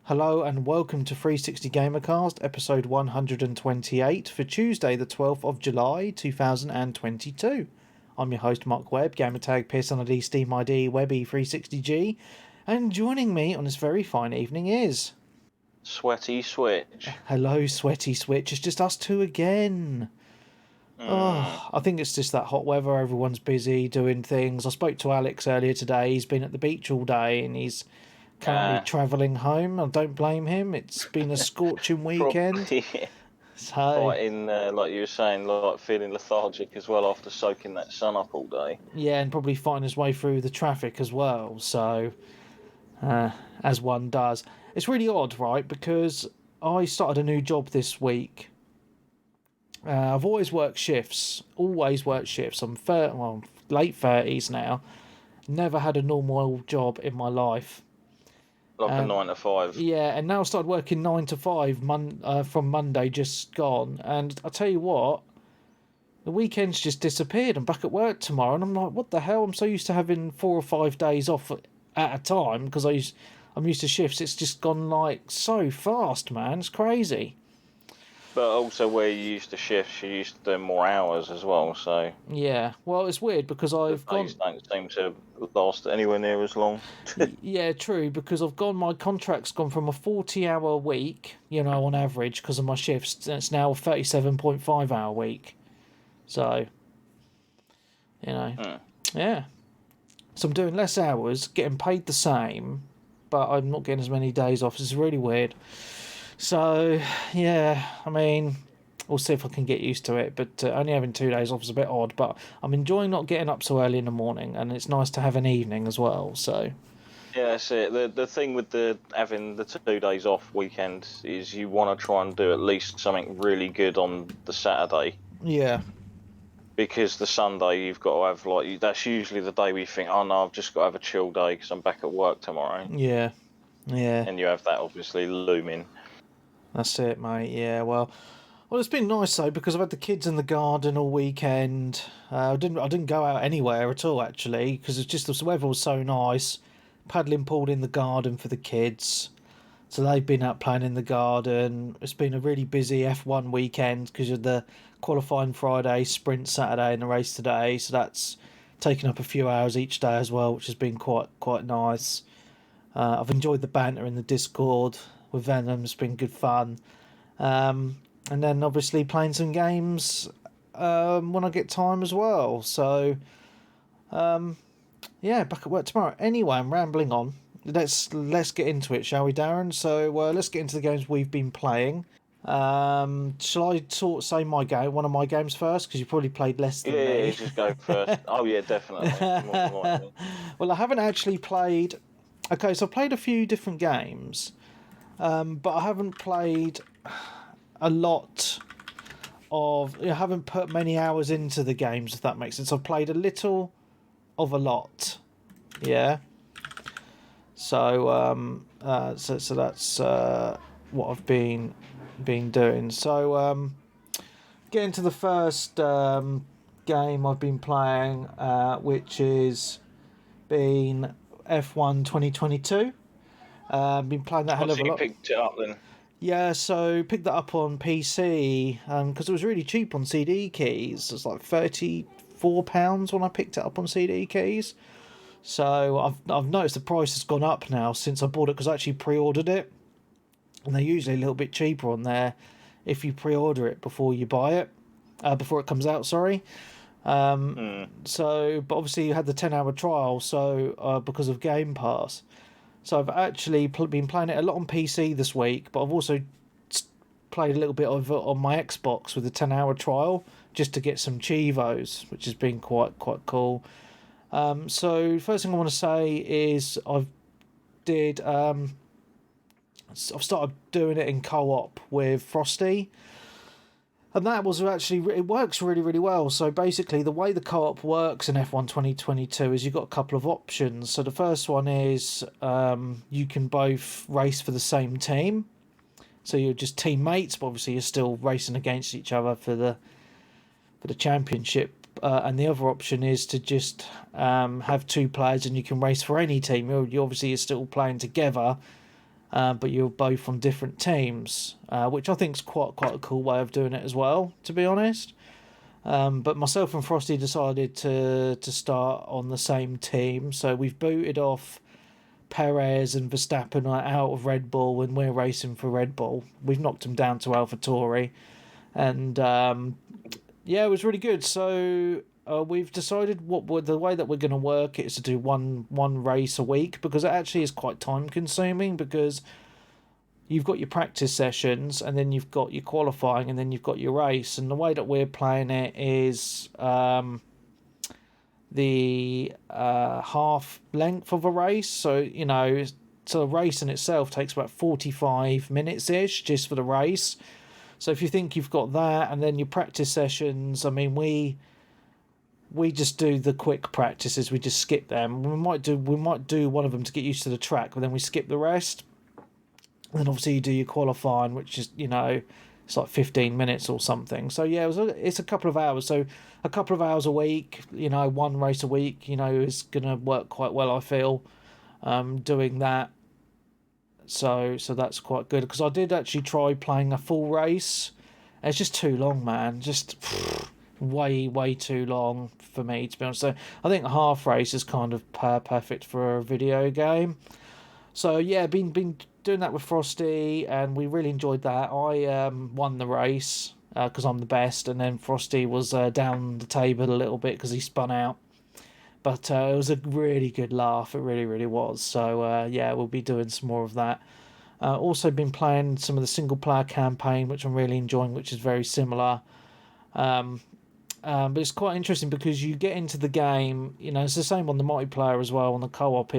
Hello and welcome to 360 Gamercast, episode 128 for Tuesday, the 12th of July, 2022. I'm your host, Mark Webb, gamertag Pearson ID, Steam ID, Webby360G, and joining me on this very fine evening is... Sweaty Switch. Hello, Sweaty Switch. It's just us two again. Oh, I think it's just that hot weather. Everyone's busy doing things. I spoke to Alex earlier today. He's been at the beach all day and he's currently travelling home. I don't blame him. It's been a scorching weekend. So, like you were saying, like feeling lethargic as well after soaking that sun up all day. Yeah, and probably fighting his way through the traffic as well. So, as one does. It's really odd, right? Because I started a new job this week. I've always worked shifts. I'm late 30s now. Never had a normal job in my life. Like a 9 to 5. Yeah, and now I started working 9 to 5 from Monday just gone. And I tell you what, the weekend's just disappeared. I'm back at work tomorrow, and I'm like, what the hell? I'm so used to having 4 or 5 days off at a time because I'm used to shifts. It's just gone like so fast, man. It's crazy. But also where you used to shift, you used to do more hours as well, so... Yeah, well, it's weird because days don't seem to last anywhere near as long. Yeah, true, because my contract's gone from a 40-hour week, on average, because of my shifts, and it's now a 37.5-hour week. So, yeah. So I'm doing less hours, getting paid the same, but I'm not getting as many days off. It's really weird. So, yeah, I mean, we'll see if I can get used to it, but only having 2 days off is a bit odd, but I'm enjoying not getting up so early in the morning, and it's nice to have an evening as well, so... Yeah, that's it. The thing with having the 2 days off weekend is you want to try and do at least something really good on the Saturday. Yeah. Because the Sunday you've got to have, that's usually the day where you think, oh no, I've just got to have a chill day because I'm back at work tomorrow. Yeah. And you have that obviously looming. That's it, mate. Yeah, well, it's been nice though because I've had the kids in the garden all weekend. I didn't go out anywhere at all actually because it's just the weather was so nice. Paddling pool in the garden for the kids, so they've been out playing in the garden. It's been a really busy F1 weekend because of the qualifying Friday, sprint Saturday, and the race today. So that's taken up a few hours each day as well, which has been quite nice. I've enjoyed the banter in the Discord with Venom. It's been good fun. And then obviously playing some games when I get time as well. So, yeah, back at work tomorrow. Anyway, I'm rambling on. Let's get into it, shall we, Darren? So let's get into the games we've been playing. Shall I say one of my games first? Because you probably played less than me. Yeah, just go first. Oh, yeah, definitely. Well, I haven't actually played... Okay, so I've played a few different games, but I haven't played a lot of... I haven't put many hours into the games, if that makes sense. I've played a little of a lot. Yeah. So, so that's what I've been doing. So, getting to the first game I've been playing, which is been F1 2022. Been playing that hell of a lot. You picked it up then? Yeah, so picked that up on PC because it was really cheap on CD keys. It was like £34 when I picked it up on CD keys. So I've noticed the price has gone up now since I bought it because I actually pre-ordered it, and they're usually a little bit cheaper on there if you pre-order it before you buy it, before it comes out. Sorry. So, but obviously you had the 10-hour trial, so because of Game Pass. So I've actually been playing it a lot on PC this week, but I've also played a little bit of it on my Xbox with the 10-hour trial just to get some Chivos, which has been quite cool. So first thing I want to say is I've started doing it in co-op with Frosty. And that was actually, it works really, really well. So basically, the way the co-op works in F1 2022 is you've got a couple of options. So the first one is you can both race for the same team. So you're just teammates, but obviously you're still racing against each other for the championship. And the other option is to just have two players and you can race for any team. You obviously are still playing together, but you're both on different teams, which I think is quite a cool way of doing it as well, to be honest. But myself and Frosty decided to start on the same team, so we've booted off Perez and Verstappen are out of Red Bull, and we're racing for Red Bull. We've knocked them down to AlphaTauri, and yeah, it was really good. So we've decided the way that we're going to work it is to do one race a week, because it actually is quite time consuming, because you've got your practice sessions and then you've got your qualifying and then you've got your race. And the way that we're playing it is the half length of a race. So, so a race in itself takes about 45 minutes ish just for the race. So if you think you've got that, and then your practice sessions, I mean, we just do the quick practices. We just skip them. We might do one of them to get used to the track, but then we skip the rest. And then obviously you do your qualifying, which is, it's like 15 minutes or something. So yeah, it's a couple of hours. So a couple of hours a week, one race a week, is going to work quite well, I feel, doing that. So that's quite good, because I did actually try playing a full race. It's just too long, man. Just way too long for me, to be honest. So I think a half race is kind of perfect for a video game. So yeah, been doing that with Frosty, and we really enjoyed that. I won the race because I'm the best, and then Frosty was down the table a little bit because he spun out. But it was a really good laugh. It really was. So yeah, we'll be doing some more of that. Also been playing some of the single player campaign, which I'm really enjoying, which is very similar. But it's quite interesting because you get into the game, it's the same on the multiplayer as well. On the co-op,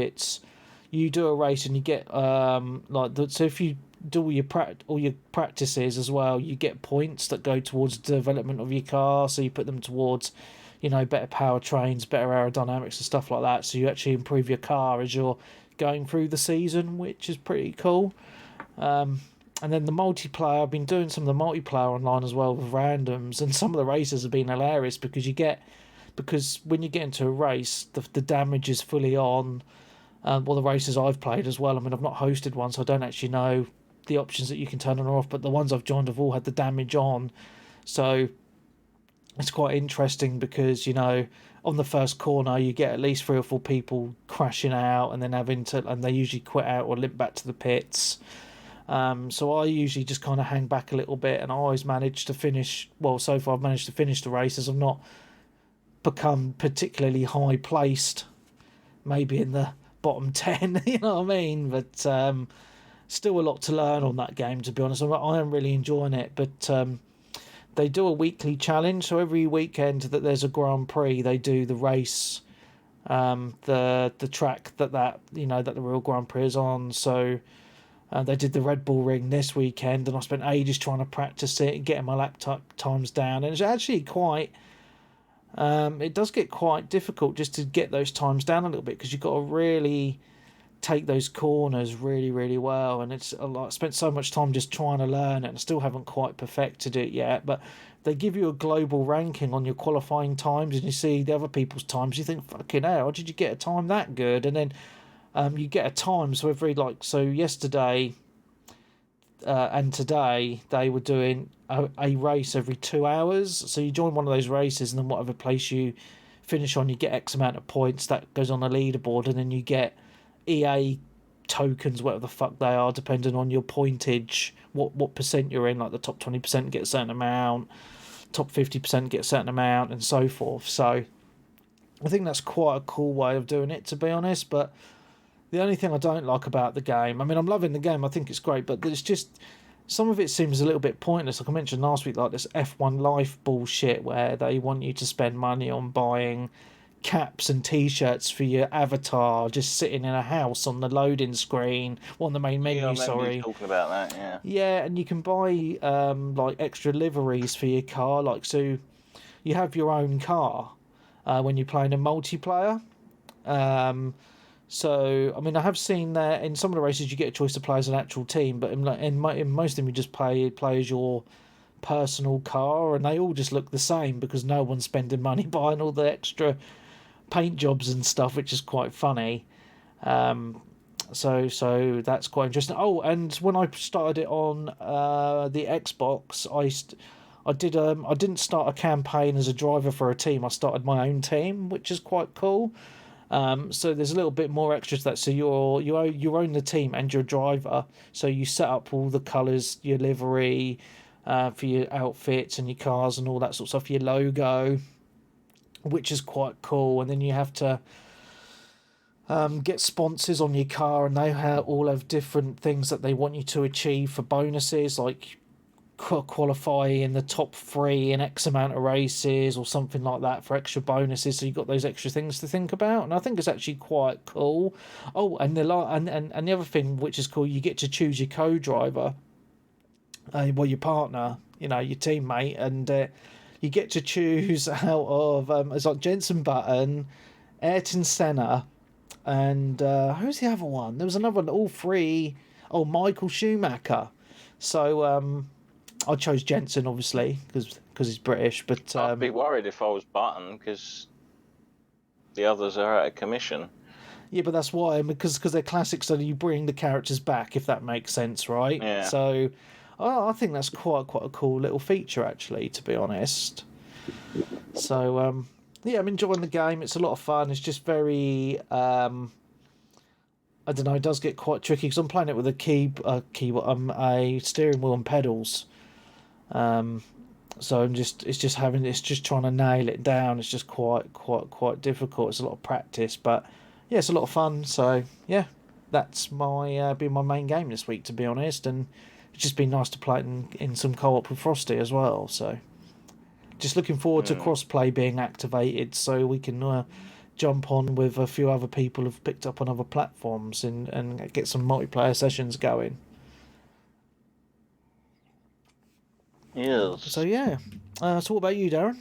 you do a race and you get so if you do all your practices as well, you get points that go towards the development of your car. So you put them towards, better powertrains, better aerodynamics and stuff like that. So you actually improve your car as you're going through the season, which is pretty cool. And then the multiplayer, I've been doing some of the multiplayer online as well with randoms, and some of the races have been hilarious because when you get into a race, the damage is fully on. The races I've played as well. I mean, I've not hosted one, so I don't actually know the options that you can turn on or off, but the ones I've joined have all had the damage on. So it's quite interesting because, on the first corner, you get at least 3 or 4 people crashing out and then and they usually quit out or limp back to the pits. So I usually just kind of hang back a little bit, and I always manage to finish. Well, so far I've managed to finish the races. I've not become particularly high placed, maybe in the bottom 10, you know what I mean? But still a lot to learn on that game, to be honest. I am really enjoying it, but they do a weekly challenge. So every weekend that there's a Grand Prix, they do the race, the track that the real Grand Prix is on. So they did the Red Bull Ring this weekend, and I spent ages trying to practice it and getting my laptop times down, and it's actually quite it does get quite difficult just to get those times down a little bit, because you've got to really take those corners really well, and it's a lot. I spent so much time just trying to learn it, and I still haven't quite perfected it yet. But they give you a global ranking on your qualifying times, and you see the other people's times. You think, fucking hell, how did you get a time that good? And then you get a time. So yesterday and today they were doing a race every 2 hours. So you join one of those races, and then whatever place you finish on, you get X amount of points that goes on the leaderboard, and then you get EA tokens, whatever the fuck they are, depending on your pointage, what percent you're in. Like the top 20% get a certain amount, top 50% get a certain amount, and so forth. So I think that's quite a cool way of doing it, to be honest. But the only thing I don't like about the game, I mean, I'm loving the game, I think it's great, but it's just, some of it seems a little bit pointless. Like I mentioned last week, like this F1 Life bullshit where they want you to spend money on buying caps and t-shirts for your avatar just sitting in a house on the loading screen, on the main menu. You talking about that, yeah, and you can buy like extra liveries for your car, like, so you have your own car when you're playing a multiplayer. So I mean, I have seen that in some of the races you get a choice to play as an actual team, but in most of them you just play as your personal car, and they all just look the same because no one's spending money buying all the extra paint jobs and stuff, which is quite funny. So that's quite interesting. Oh, and when I started it on the Xbox, I didn't start a campaign as a driver for a team. I started my own team, which is quite cool. So there's a little bit more extra to that. So you own the team and your driver. So you set up all the colours, your livery, for your outfits and your cars and all that sort of stuff. Your logo, which is quite cool. And then you have to get sponsors on your car, and they all have different things that they want you to achieve for bonuses, like qualify in the top 3 in X amount of races or something like that for extra bonuses. So you've got those extra things to think about, and I think it's actually quite cool. Oh, and the other thing which is cool, you get to choose your co-driver, your partner, your teammate, and you get to choose out of it's like Jensen Button, Ayrton Senna, and who's the other one? There was another one. All three. Oh, Michael Schumacher. So I chose Jensen, obviously, because he's British. But I'd be worried if I was Button, because the others are out of commission. Yeah, but that's why, because they're classics, so you bring the characters back, if that makes sense, right? Yeah. So I think that's quite a cool little feature, actually, to be honest. So yeah, I'm enjoying the game. It's a lot of fun. It's just very I don't know. It does get quite tricky because I'm playing it with a a steering wheel and pedals. So it's just trying to nail it down. It's just quite difficult. It's a lot of practice, but yeah, it's a lot of fun. So yeah, that's my been my main game this week, to be honest, and it's just been nice to play it in some co-op with Frosty as well. So just looking forward to cross-play being activated, so we can jump on with a few other people who've picked up on other platforms and get some multiplayer sessions going. Yes. So yeah. So what about you, Darren?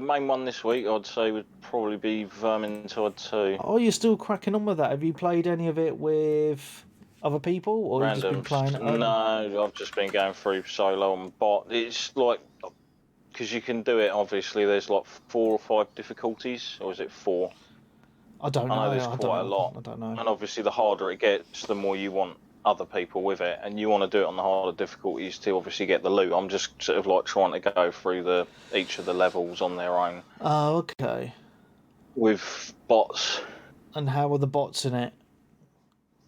Main one this week, I'd say, would probably be Vermintide 2. Oh, you're still cracking on with that. Have you played any of it with other people, or have you just been playing it? No, I've just been going through solo and bot. It's like, because you can do it, obviously, there's like 4 or 5 difficulties, or is it 4? I don't know. I know there's quite a lot. I don't know. And obviously, the harder it gets, the more you want other people with it, and you want to do it on the harder difficulties to obviously get the loot. I'm just sort of like trying to go through each of the levels on their own. Oh, okay. With bots. And how are the bots in it?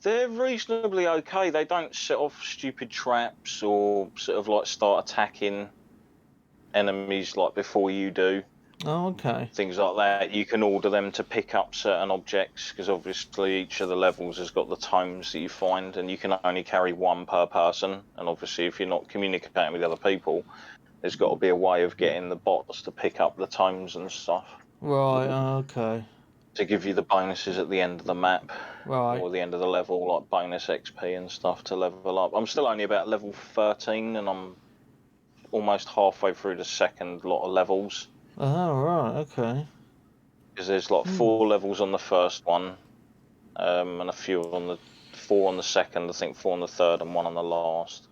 They're reasonably okay. They don't set off stupid traps or sort of like start attacking enemies like before you do. Oh, okay. Things like that. You can order them to pick up certain objects, because obviously each of the levels has got the tomes that you find, and you can only carry 1 per person. And obviously if you're not communicating with other people, there's got to be a way of getting the bots to pick up the tomes and stuff. Right, okay. To give you the bonuses at the end of the map. Right. Or the end of the level, like bonus XP and stuff to level up. I'm still only about level 13, and I'm almost halfway through the second lot of levels. Oh, right, okay. Because there's like 4 levels on the first one, and a few on the 4 on the second, I think 4 on the third, and 1 on the last.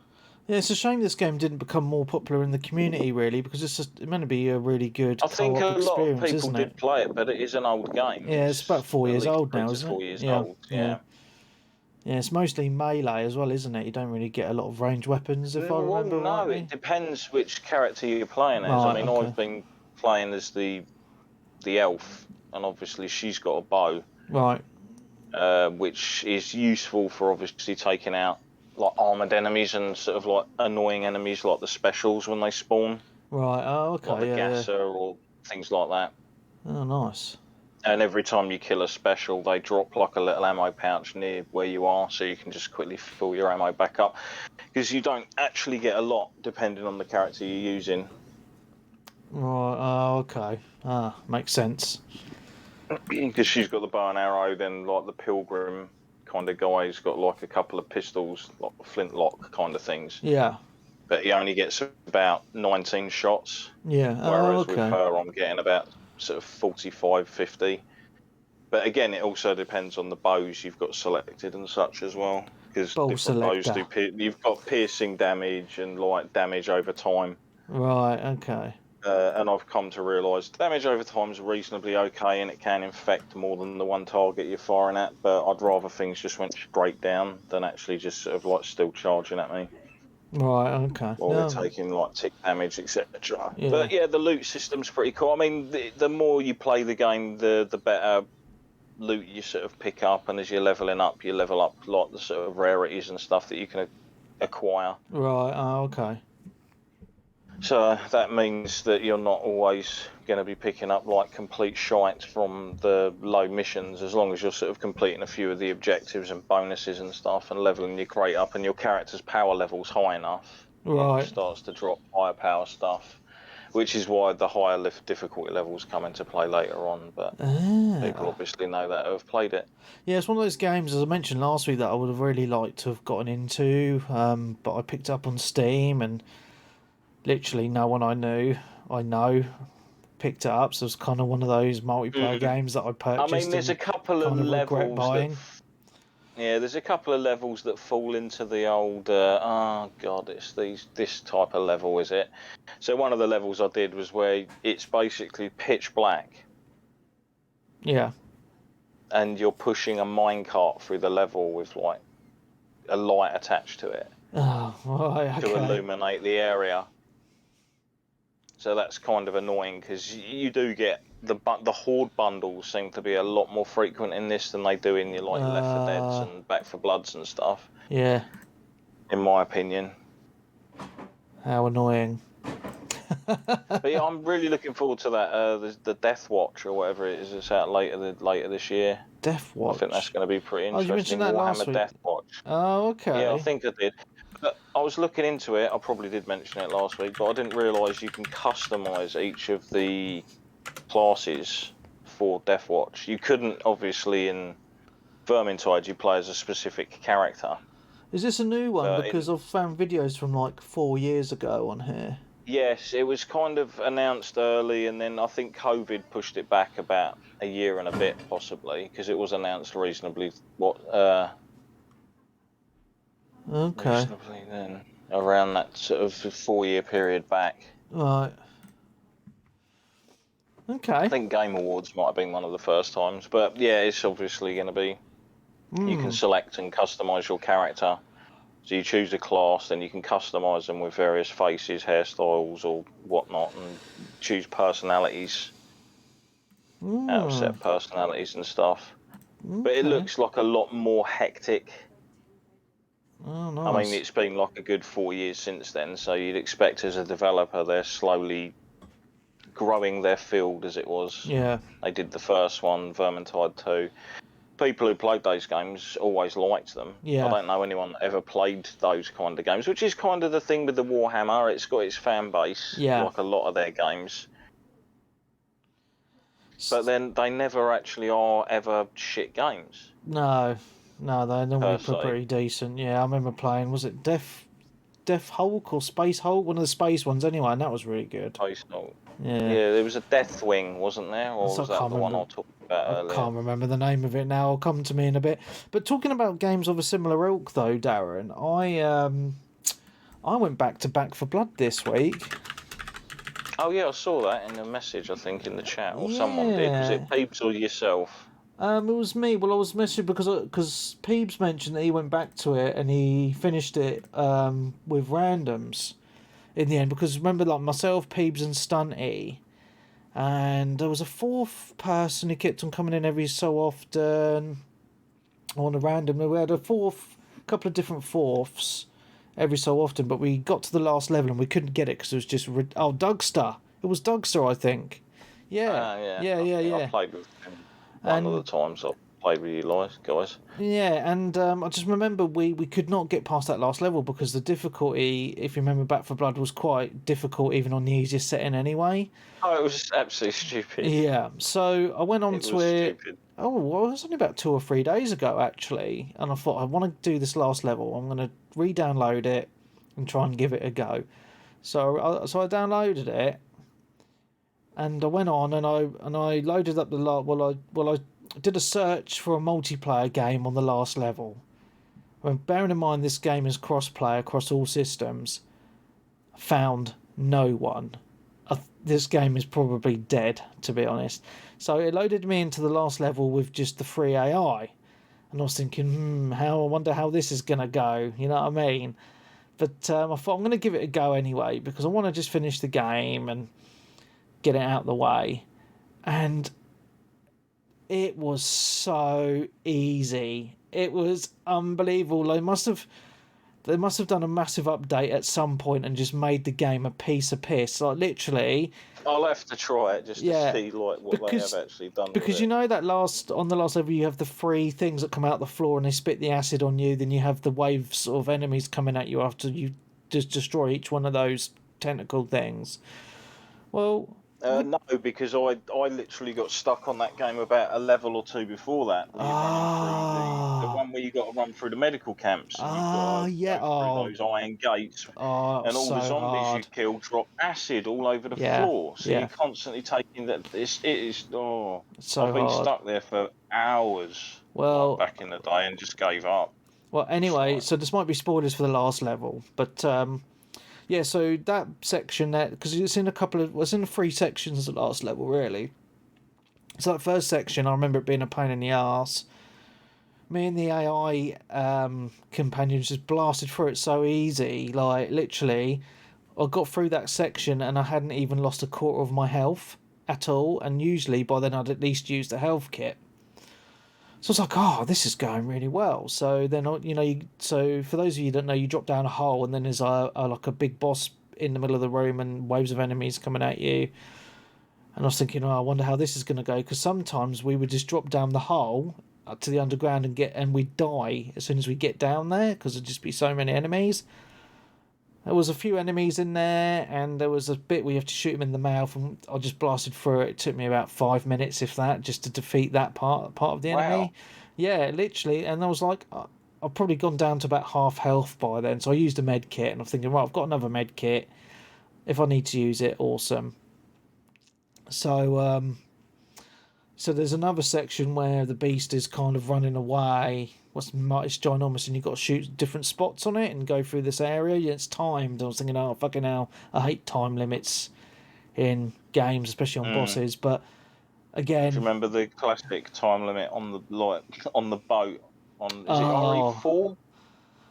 Yeah, it's a shame this game didn't become more popular in the community, really, because it's meant to be a really good co-op experience, I think a lot of people isn't did it? play it, but it is an old game. Yeah, it's about 4 years old now, isn't it? 4 years old, yeah. Yeah, it's mostly melee as well, isn't it? You don't really get a lot of ranged weapons, if I remember rightly. It depends which character you're playing as. Right, I mean, okay. I've been playing as the elf, and obviously she's got a bow. Right. Which is useful for obviously taking out like armoured enemies and sort of like annoying enemies like the specials when they spawn. Right, oh, okay, Like the yeah. gasser or things like that. Oh, nice. And every time you kill a special, they drop like a little ammo pouch near where you are, so you can just quickly fill your ammo back up. Because you don't actually get a lot, depending on the character you're using. Right, oh, okay. Ah, makes sense. Because she's got the bow and arrow, then like the pilgrim kind of guy's got like a couple of pistols, like flintlock kind of things. Yeah. But he only gets about 19 shots. Yeah, Whereas oh, okay. with her, I'm getting about sort of 45, 50. But again, it also depends on the bows you've got selected and such as well. Because different bows you've got piercing damage and like damage over time. Right, okay. And I've come to realise damage over time is reasonably okay, and it can infect more than the one target you're firing at. But I'd rather things just went straight down than actually just sort of like still charging at me. Right, okay. Or they're taking like tick damage, etc. Yeah. But yeah, the loot system's pretty cool. I mean, the more you play the game, the better loot you sort of pick up, and as you're leveling up, you level up like the sort of rarities and stuff that you can acquire. Right, okay. So that means that you're not always going to be picking up like complete shite from the low missions, as long as you're sort of completing a few of the objectives and bonuses and stuff, and leveling your crate up, and your character's power level's high enough. Right. It starts to drop higher power stuff, which is why the higher difficulty levels come into play later on. But people obviously know that who have played it. Yeah, it's one of those games, as I mentioned last week, that I would have really liked to have gotten into, but I picked up on Steam, and literally no one I know picked it up, so it's kind of one of those multiplayer games that I purchased. I mean, there's a couple of levels buying. there's a couple of levels that fall into the old it's this type of level, is it? So one of the levels I did was where it's basically pitch black. Yeah. And you're pushing a minecart through the level with like a light attached to it. Oh, right, okay. To illuminate the area. So that's kind of annoying, because you do get the horde bundles seem to be a lot more frequent in this than they do in your like Left 4 Deads and Back 4 Bloods and stuff. Yeah. In my opinion. How annoying. But yeah, I'm really looking forward to that. The Death Watch or whatever it is. It's out later this year. Death Watch. I think that's going to be pretty interesting. You mentioned that last week. Death Watch. Oh, okay. Yeah, I think I did. But I was looking into it. I probably did mention it last week, but I didn't realise you can customise each of the classes for Death Watch. You couldn't, obviously, in Vermintide. You play as a specific character. Is this a new one? Because I've found videos from like 4 years ago on here. Yes, it was kind of announced early, and then I think COVID pushed it back about a year and a bit, possibly, because it was announced reasonably reasonably then, around that sort of 4-year period back. Right. Okay. I think Game Awards might have been one of the first times, but yeah, it's obviously going to be. You can select and customise your character. So you choose a class, then you can customise them with various faces, hairstyles, or whatnot, and choose personalities, out of set personalities and stuff. Okay. But it looks like a lot more hectic. Oh, nice. I mean, it's been like a good 4 years since then, so you'd expect as a developer they're slowly growing their field, as it was. Yeah. They did the first one, Vermintide 2. People who played those games always liked them. Yeah. I don't know anyone that ever played those kind of games, which is kind of the thing with the Warhammer. It's got its fan base, like a lot of their games. But then they never actually are ever shit games. No, they're normally pretty decent. Yeah, I remember playing, was it Death Hulk or Space Hulk? One of the space ones anyway, and that was really good. Space Hulk. Yeah, there was a Deathwing, wasn't there? Or was that the one I talked about earlier? I can't remember the name of it now. It'll come to me in a bit. But talking about games of a similar ilk, though, Darren, I went back to Back 4 Blood this week. Oh yeah, I saw that in a message, I think, in the chat, or someone did. Was it Peeps or yourself? It was me. Well, I was messaging because Peeps mentioned that he went back to it and he finished it with randoms in the end. Because remember, like myself, Peeps, and Stunty, and there was a fourth person who kept on coming in every so often on a random. We had a couple of different fourths every so often, but we got to the last level and we couldn't get it because it was just Dugster. It was Dugster, I think. Yeah. I played with him one of the times I've played with you guys. Yeah, and I just remember we could not get past that last level because the difficulty, if you remember, Back 4 Blood was quite difficult even on the easiest setting anyway. Oh, it was absolutely stupid. Yeah, so I went on to it. Stupid. Oh, well, it was only about 2 or 3 days ago, actually, and I thought, I want to do this last level. I'm going to re-download it and try and give it a go. So I downloaded it, and I went on and I loaded up I did a search for a multiplayer game on the last level. When bearing in mind this game is cross-play across all systems, found no one. this game is probably dead, to be honest. So it loaded me into the last level with just the free AI, and I was thinking, I wonder how this is gonna go. You know what I mean? But I thought I'm going to give it a go anyway because I want to just finish the game and get it out of the way. And it was so easy. It was unbelievable. They must have done a massive update at some point and just made the game a piece of piss. Like literally. I'll have to try it just to see like what they have actually done. Because you know that on the last level you have the three things that come out the floor and they spit the acid on you. Then you have the waves of enemies coming at you after you just destroy each one of those tentacle things. Well, no, because I literally got stuck on that game about a level or two before that. You're running through the one where you got to run through the medical camps. And you've got to go through those iron gates. And all the zombies you kill drop acid all over the floor. So you're constantly taking that. It is. Oh, I've been stuck there for hours. Well, back in the day and just gave up. Well, anyway, so this might be spoilers for the last level, but yeah, so that section there, because it's in it's in 3 sections of the last level, really. So that first section, I remember it being a pain in the arse. Me and the AI companions just blasted through it so easy, like literally, I got through that section and I hadn't even lost a quarter of my health at all, and usually by then I'd at least used a health kit. So I was like, oh, this is going really well. So then, so for those of you that know, you drop down a hole and then there's like a big boss in the middle of the room and waves of enemies coming at you. And I was thinking, I wonder how this is going to go, because sometimes we would just drop down the hole to the underground and we'd die as soon as we get down there because there'd just be so many enemies. There was a few enemies in there, and there was a bit where you have to shoot them in the mouth, and I just blasted through it. It took me about 5 minutes, if that, just to defeat that part of the enemy. Yeah, literally. And I was like, I've probably gone down to about half health by then, so I used a med kit, and I'm thinking, right, I've got another med kit. If I need to use it, awesome. So, so there's another section where the beast is kind of running away. It's ginormous, and you've got to shoot different spots on it and go through this area. Yeah, it's timed. I was thinking, oh, fucking hell, I hate time limits in games, especially on bosses. But again, do you remember the classic time limit on the boat? Is it RE4?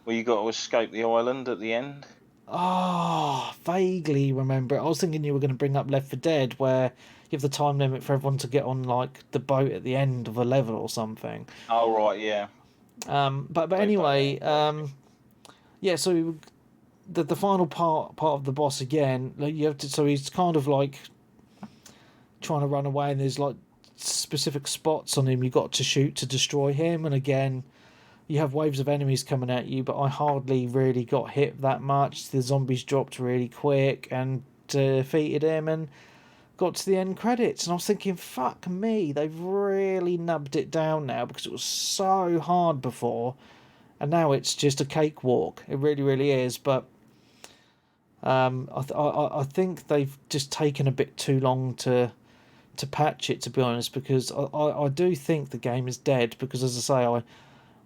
Where you got to escape the island at the end? Oh, vaguely remember it. I was thinking you were going to bring up Left 4 Dead, where you have the time limit for everyone to get on like the boat at the end of a level or something. Oh right, yeah. But anyway, yeah. So the final part of the boss again, like you have to. So he's kind of like trying to run away, and there's like specific spots on him you got to shoot to destroy him. And again, you have waves of enemies coming at you, but I hardly really got hit that much. The zombies dropped really quick and defeated him and got to the end credits. And I was thinking, fuck me, they've really nubbed it down now, because it was so hard before, and now it's just a cakewalk. It really, really is. But I think they've just taken a bit too long to patch it, to be honest, because I do think the game is dead, because as I say,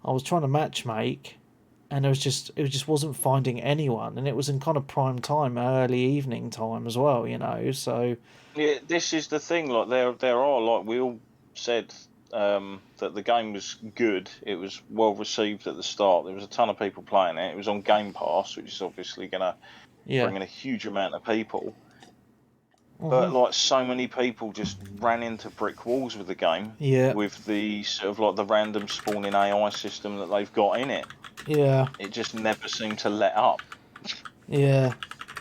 I was trying to matchmake, and it just wasn't finding anyone, and it was in kind of prime time, early evening time as well, so yeah, this is the thing, like there are, like we all said, that the game was good. It was well received at the start. There was a ton of people playing it. It was on Game Pass, which is obviously going to bring in a huge amount of people. But like so many people just ran into brick walls with the game. Yeah. With the sort of like the random spawning AI system that they've got in it. Yeah. It just never seemed to let up. Yeah.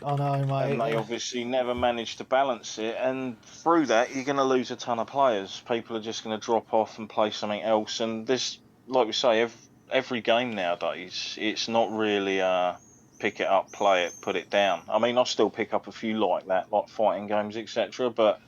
I know, mate. And they obviously never managed to balance it, and through that you're going to lose a ton of players. People are just going to drop off and play something else. And this, like we say, every game nowadays, it's not really pick it up, play it, put it down. I mean, I still pick up a few like that, like fighting games, etc. But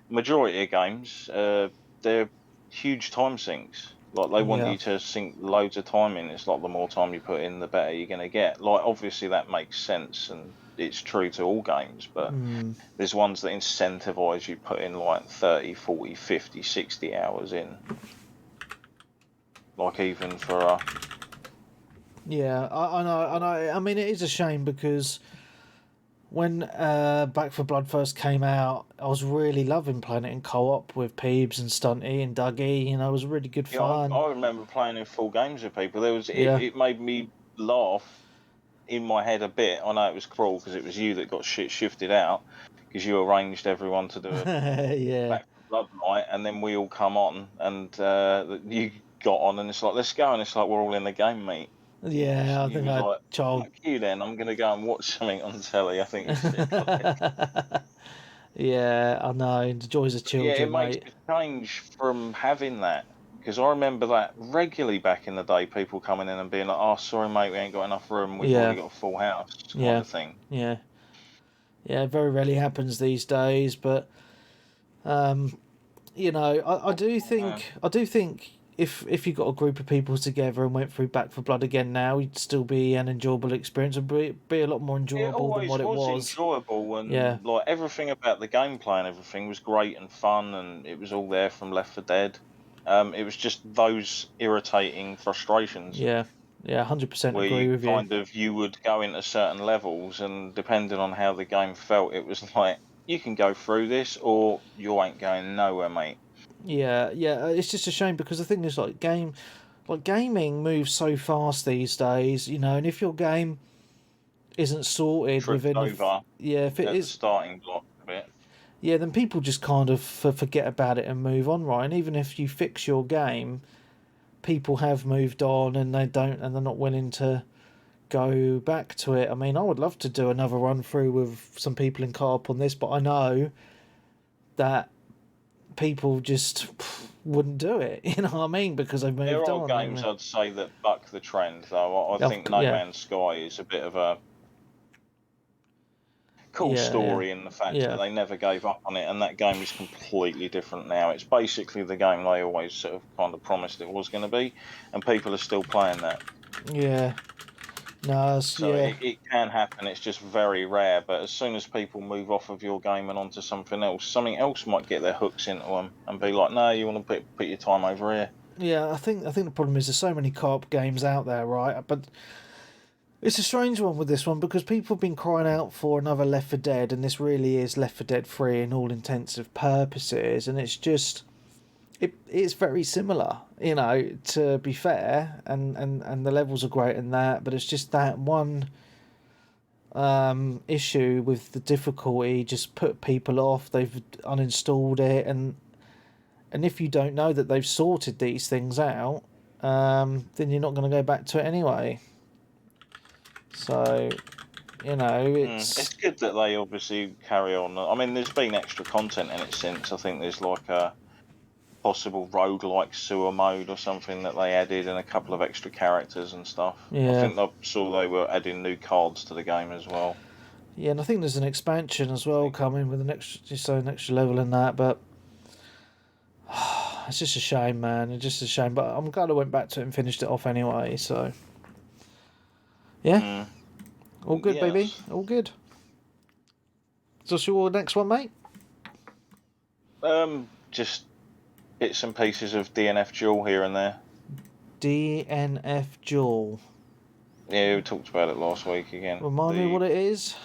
majority of games, they're huge time sinks. Like they want you to sink loads of time in. It's like the more time you put in, the better you're going to get. Like obviously that makes sense, and it's true to all games, but there's ones that incentivize you put in like 30, 40, 50, 60 hours in. Like even for Yeah, I know. I mean, it is a shame, because when Back for Blood first came out, I was really loving playing it in co-op with Peebs and Stunty and Dougie. You know, it was really good Yeah, fun. I remember playing in full games with people. Yeah. It made me laugh in my head a bit. I know it was cruel because it was you that got shifted out because you arranged everyone to do a Yeah. Back for Blood night, and then we all come on, and you got on, and it's like, let's go, and it's like we're all in the game, mate. Yeah, I You think was I like, child. fuck you then, I'm going to go and watch something on telly, I think you said. Like. Yeah, I know. The joys of Yeah, it children, makes mate. a change from having that. Because I remember that regularly back in the day, people coming in and being like, oh, sorry, mate, we ain't got enough room, we've Yeah, already got a full house, kind yeah, of thing. yeah, yeah. It very rarely happens these days, but you know, I do think if you got a group of people together and went through Back for Blood again now, it'd still be an enjoyable experience and be a lot more It enjoyable than always what it was was. enjoyable, Yeah, and like everything about the gameplay and everything was great and fun, and it was all there from Left 4 Dead. It was just those irritating frustrations yeah, yeah. 100% where agree with you. you would go into certain levels, and depending on how the game felt, it was like, you can go through this or you ain't going nowhere, mate. Yeah, yeah. It's just a shame because the thing is, like gaming moves so fast these days, you know, and if your game isn't sorted Tripped within over yeah, if it at the is, starting block a bit. yeah, then people just kind of forget about it and move on, right? And even if you fix your game, people have moved on and they're not willing to go back to it. I mean, I would love to do another run through with some people in co-op on this, but I know that people just wouldn't do it. You know what I mean? Because they've There moved are on. games I'd say that buck the trend, though. I think No Yeah, Man's Sky is a bit of a cool yeah, yeah, story in the fact that yeah, they never gave up on it, and that game is completely different now. It's basically the game they always sort of kind of promised it was going to be, and people are still playing that. yeah. No, So yeah, it can happen. It's just very rare. But as soon as people move off of your game and onto something else might get their hooks into them and be like, no, you want to put your time over here. yeah. I think the problem is there's so many co-op games out there, right? But it's a strange one with this one because people have been crying out for another Left 4 Dead, and this really is Left 4 Dead 3 in all intensive purposes, and it's just it's very similar, you know, to be fair, and the levels are great in that, but it's just that one issue with the difficulty just put people off. They've uninstalled it, and if you don't know that they've sorted these things out, then you're not going to go back to it anyway. So, you know, It's good that they obviously carry on. I mean, there's been extra content in it since. I think there's like a possible roguelike sewer mode or something that they added, and a couple of extra characters and stuff. I yeah, think I saw they were adding new cards to the game as well. yeah, and I think there's an expansion as well coming with an extra level in that, but it's just a shame, man. It's just a shame, but I'm glad I went back to it and finished it off anyway. So, yeah, Mm, all good, baby, yes. all good. So, what's your next one, mate? Just bits and pieces of DNF Duel here and there. DNF Duel. Yeah, we talked about it last week again. Remind me what it is.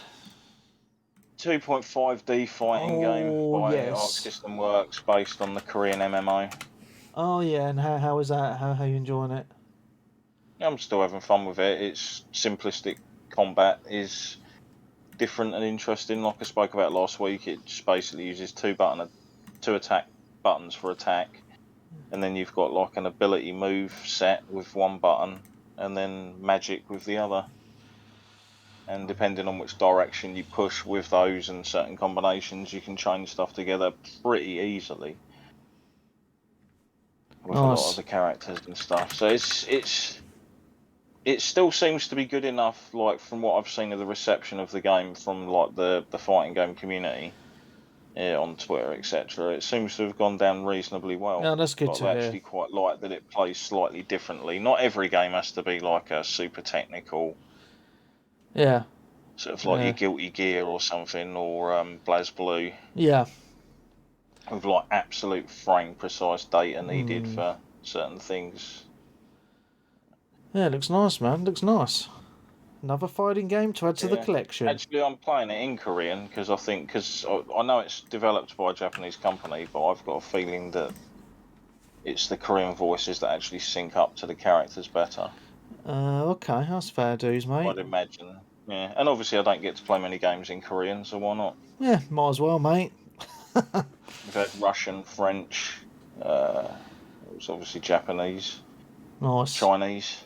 2.5D fighting game by Arc Yes. System Works, based on the Korean MMO. Oh yeah, and how is that? How you enjoying it? I'm still having fun with it. It's simplistic combat is different and interesting. Like I spoke about last week, it just basically uses two attack buttons for attack, and then you've got like an ability move set with one button, and then magic with the other. And depending on which direction you push with those and certain combinations, you can change stuff together pretty easily with a lot of the characters and stuff. So it still seems to be good enough, like from what I've seen of the reception of the game from like the fighting game community on Twitter, etc. It seems to have gone down reasonably well. Yeah, that's good to I hear. actually quite like that it plays slightly differently. Not every game has to be like a super technical, Yeah. sort of like your Guilty Gear or something, or BlazBlue. Yeah. With like absolute frame precise data needed for certain things. Yeah, it looks nice, man. Looks nice. Another fighting game to add to the collection. Actually, I'm playing it in Korean because I know it's developed by a Japanese company, but I've got a feeling that it's the Korean voices that actually sync up to the characters better. Okay, that's fair dues, mate. I'd imagine. Yeah, and obviously I don't get to play many games in Korean, so why not? Yeah, might as well, mate. We've had Russian, French, it was obviously Japanese, Nice. Chinese.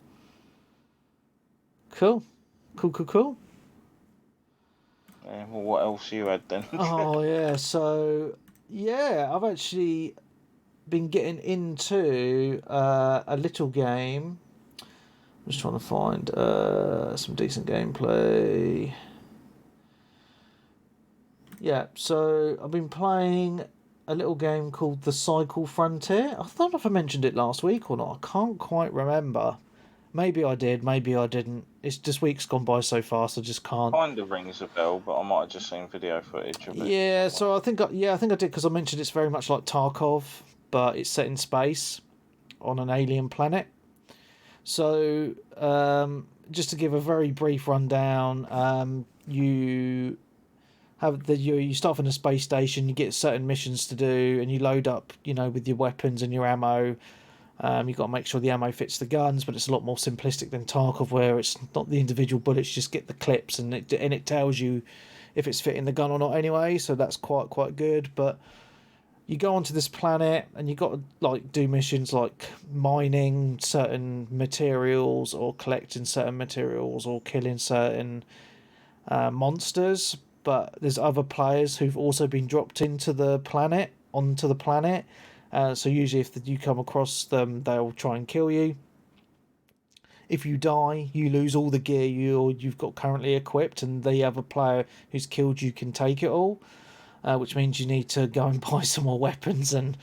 Cool. Yeah, well, what else you had then? Oh, yeah, so, yeah, I've actually been getting into a little game. I'm just trying to find some decent gameplay. Yeah, so I've been playing a little game called The Cycle Frontier. I don't know if I mentioned it last week or not. I can't quite remember. Maybe I did, maybe I didn't. It's just weeks gone by so fast, I just can't. Kind of rings a bell, but I might have just seen video footage of it. Yeah, so I think I did because I mentioned it's very much like Tarkov, but it's set in space on an alien planet. So, just to give a very brief rundown, you you start from the space station, you get certain missions to do, and you load up, with your weapons and your ammo. You've got to make sure the ammo fits the guns, but it's a lot more simplistic than Tarkov, where it's not the individual bullets, you just get the clips, and it tells you if it's fitting the gun or not anyway. So that's quite good. But you go onto this planet, and you got to do missions like mining certain materials, or collecting certain materials, or killing certain monsters. But there's other players who've also been dropped onto the planet. So usually if you come across them, they'll try and kill you. If you die, you lose all the gear you've got currently equipped, and the other player who's killed you can take it all, which means you need to go and buy some more weapons and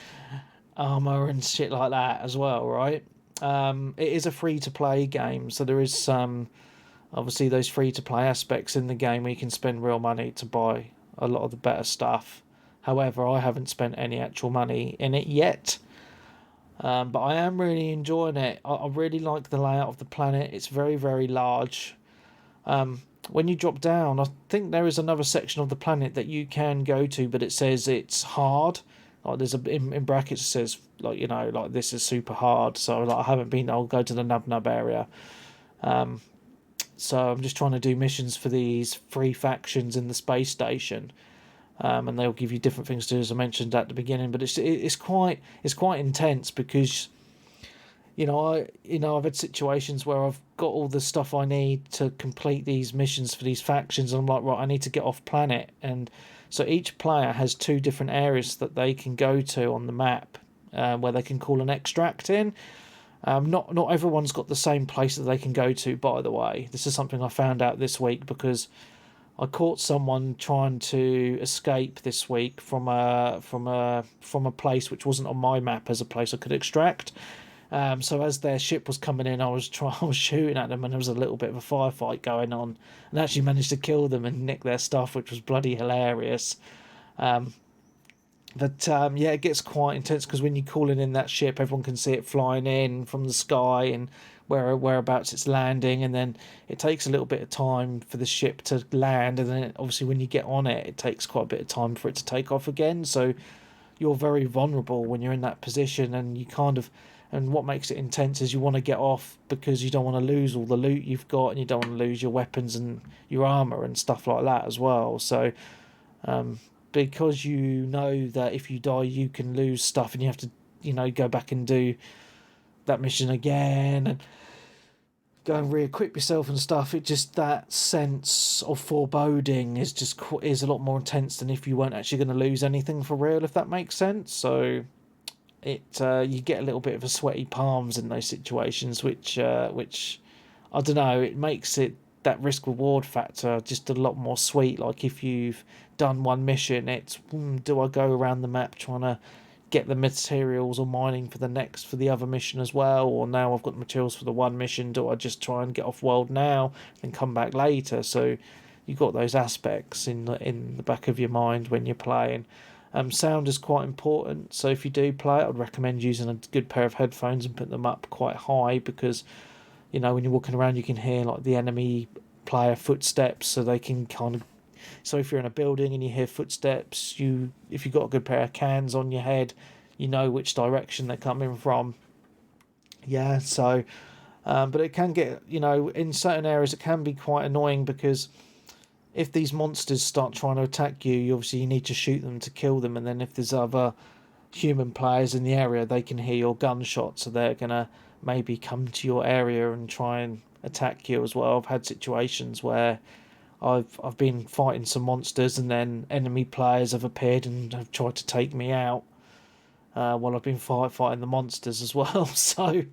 armor and shit like that as well, right? It is a free-to-play game, so there is some, obviously, those free-to-play aspects in the game where you can spend real money to buy a lot of the better stuff. However, I haven't spent any actual money in it yet. But I am really enjoying it. I really like the layout of the planet. It's very, very large. When you drop down, I think there is another section of the planet that you can go to, but it says it's hard. Like there's in brackets it says this is super hard. So I haven't been. I'll go to the Nub Nub area. So I'm just trying to do missions for these free factions in the space station. And they'll give you different things to do, as I mentioned at the beginning. But it's quite intense because, I've had situations where I've got all the stuff I need to complete these missions for these factions, and I'm like, right, I need to get off planet, and so each player has 2 different areas that they can go to on the map, where they can call an extract in. Not everyone's got the same place that they can go to. By the way, this is something I found out this week because I caught someone trying to escape this week from a place which wasn't on my map as a place I could extract. So as their ship was coming in, I was shooting at them, and there was a little bit of a firefight going on, and actually managed to kill them and nick their stuff, which was bloody hilarious. It gets quite intense because when you're calling in that ship, everyone can see it flying in from the sky and whereabouts it's landing, and then it takes a little bit of time for the ship to land, and then obviously when you get on it, it takes quite a bit of time for it to take off again. So you're very vulnerable when you're in that position, and and what makes it intense is you want to get off because you don't want to lose all the loot you've got, and you don't want to lose your weapons and your armor and stuff like that as well. So because you know that if you die you can lose stuff, and you have to go back and do that mission again and go and re-equip yourself and stuff, it just, that sense of foreboding is a lot more intense than if you weren't actually going to lose anything for real, if that makes sense. So you get a little bit of a sweaty palms in those situations, which I don't know, it makes it, that risk reward factor, just a lot more sweet. Like if you've done one mission, it's do I go around the map trying to get the materials or mining for the other mission as well, or now I've got the materials for the one mission, do I just try and get off world now and come back later? So you've got those aspects in the back of your mind when you're playing. Sound is quite important, so if you do play it, I'd recommend using a good pair of headphones and put them up quite high, because when you're walking around you can hear like the enemy player footsteps, so they can kind of. So if you're in a building and you hear footsteps, if you've got a good pair of cans on your head, you know which direction they're coming from. Yeah, so, but it can get, in certain areas it can be quite annoying because if these monsters start trying to attack you, obviously you need to shoot them to kill them, and then if there's other human players in the area, they can hear your gunshot, so they're gonna maybe come to your area and try and attack you as well. I've had situations where I've been fighting some monsters, and then enemy players have appeared and have tried to take me out while I've been fighting the monsters as well. So it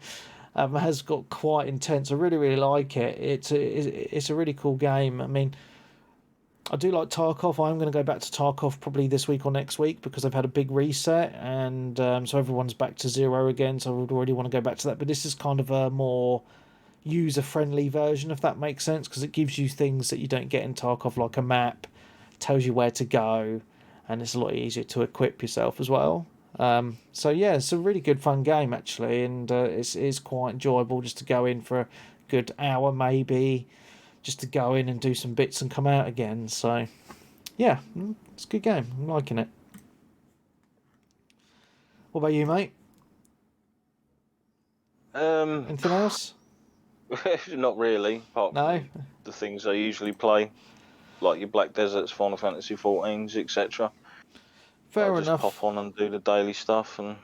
has got quite intense. I really, really like it. It's a really cool game. I mean, I do like Tarkov. I'm going to go back to Tarkov probably this week or next week because I've had a big reset, and so everyone's back to zero again. So I would already want to go back to that. But this is kind of a more user-friendly version, if that makes sense, because it gives you things that you don't get in Tarkov, like a map, tells you where to go, and it's a lot easier to equip yourself as well. So yeah, it's a really good fun game actually, and it's quite enjoyable just to go in for a good hour maybe, just to go in and do some bits and come out again. So yeah, it's a good game. I'm liking it. What about you, mate? Anything else? Not really, apart from the things I usually play, like your Black Deserts, Final Fantasy 14s, etc. Fair I'll enough. just pop on and do the daily stuff. And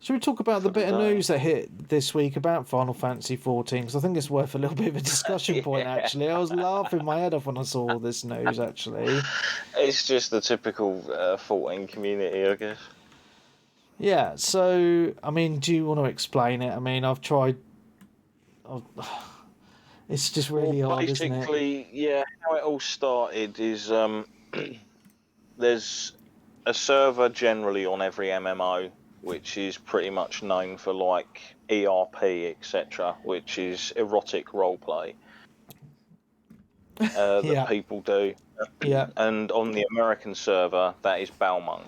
should we talk about the bit of news that hit this week about Final Fantasy 14? Because I think it's worth a little bit of a discussion point, actually. I was laughing my head off when I saw all this news, actually. It's just the typical 14 community, I guess. Yeah, so, I mean, do you want to explain it? I mean, I've tried... It's just really hard, isn't it? Basically, yeah, how it all started is there's a server generally on every MMO, which is pretty much known for like ERP, etc., which is erotic roleplay that people do. Yeah. And on the American server, that is Balmung.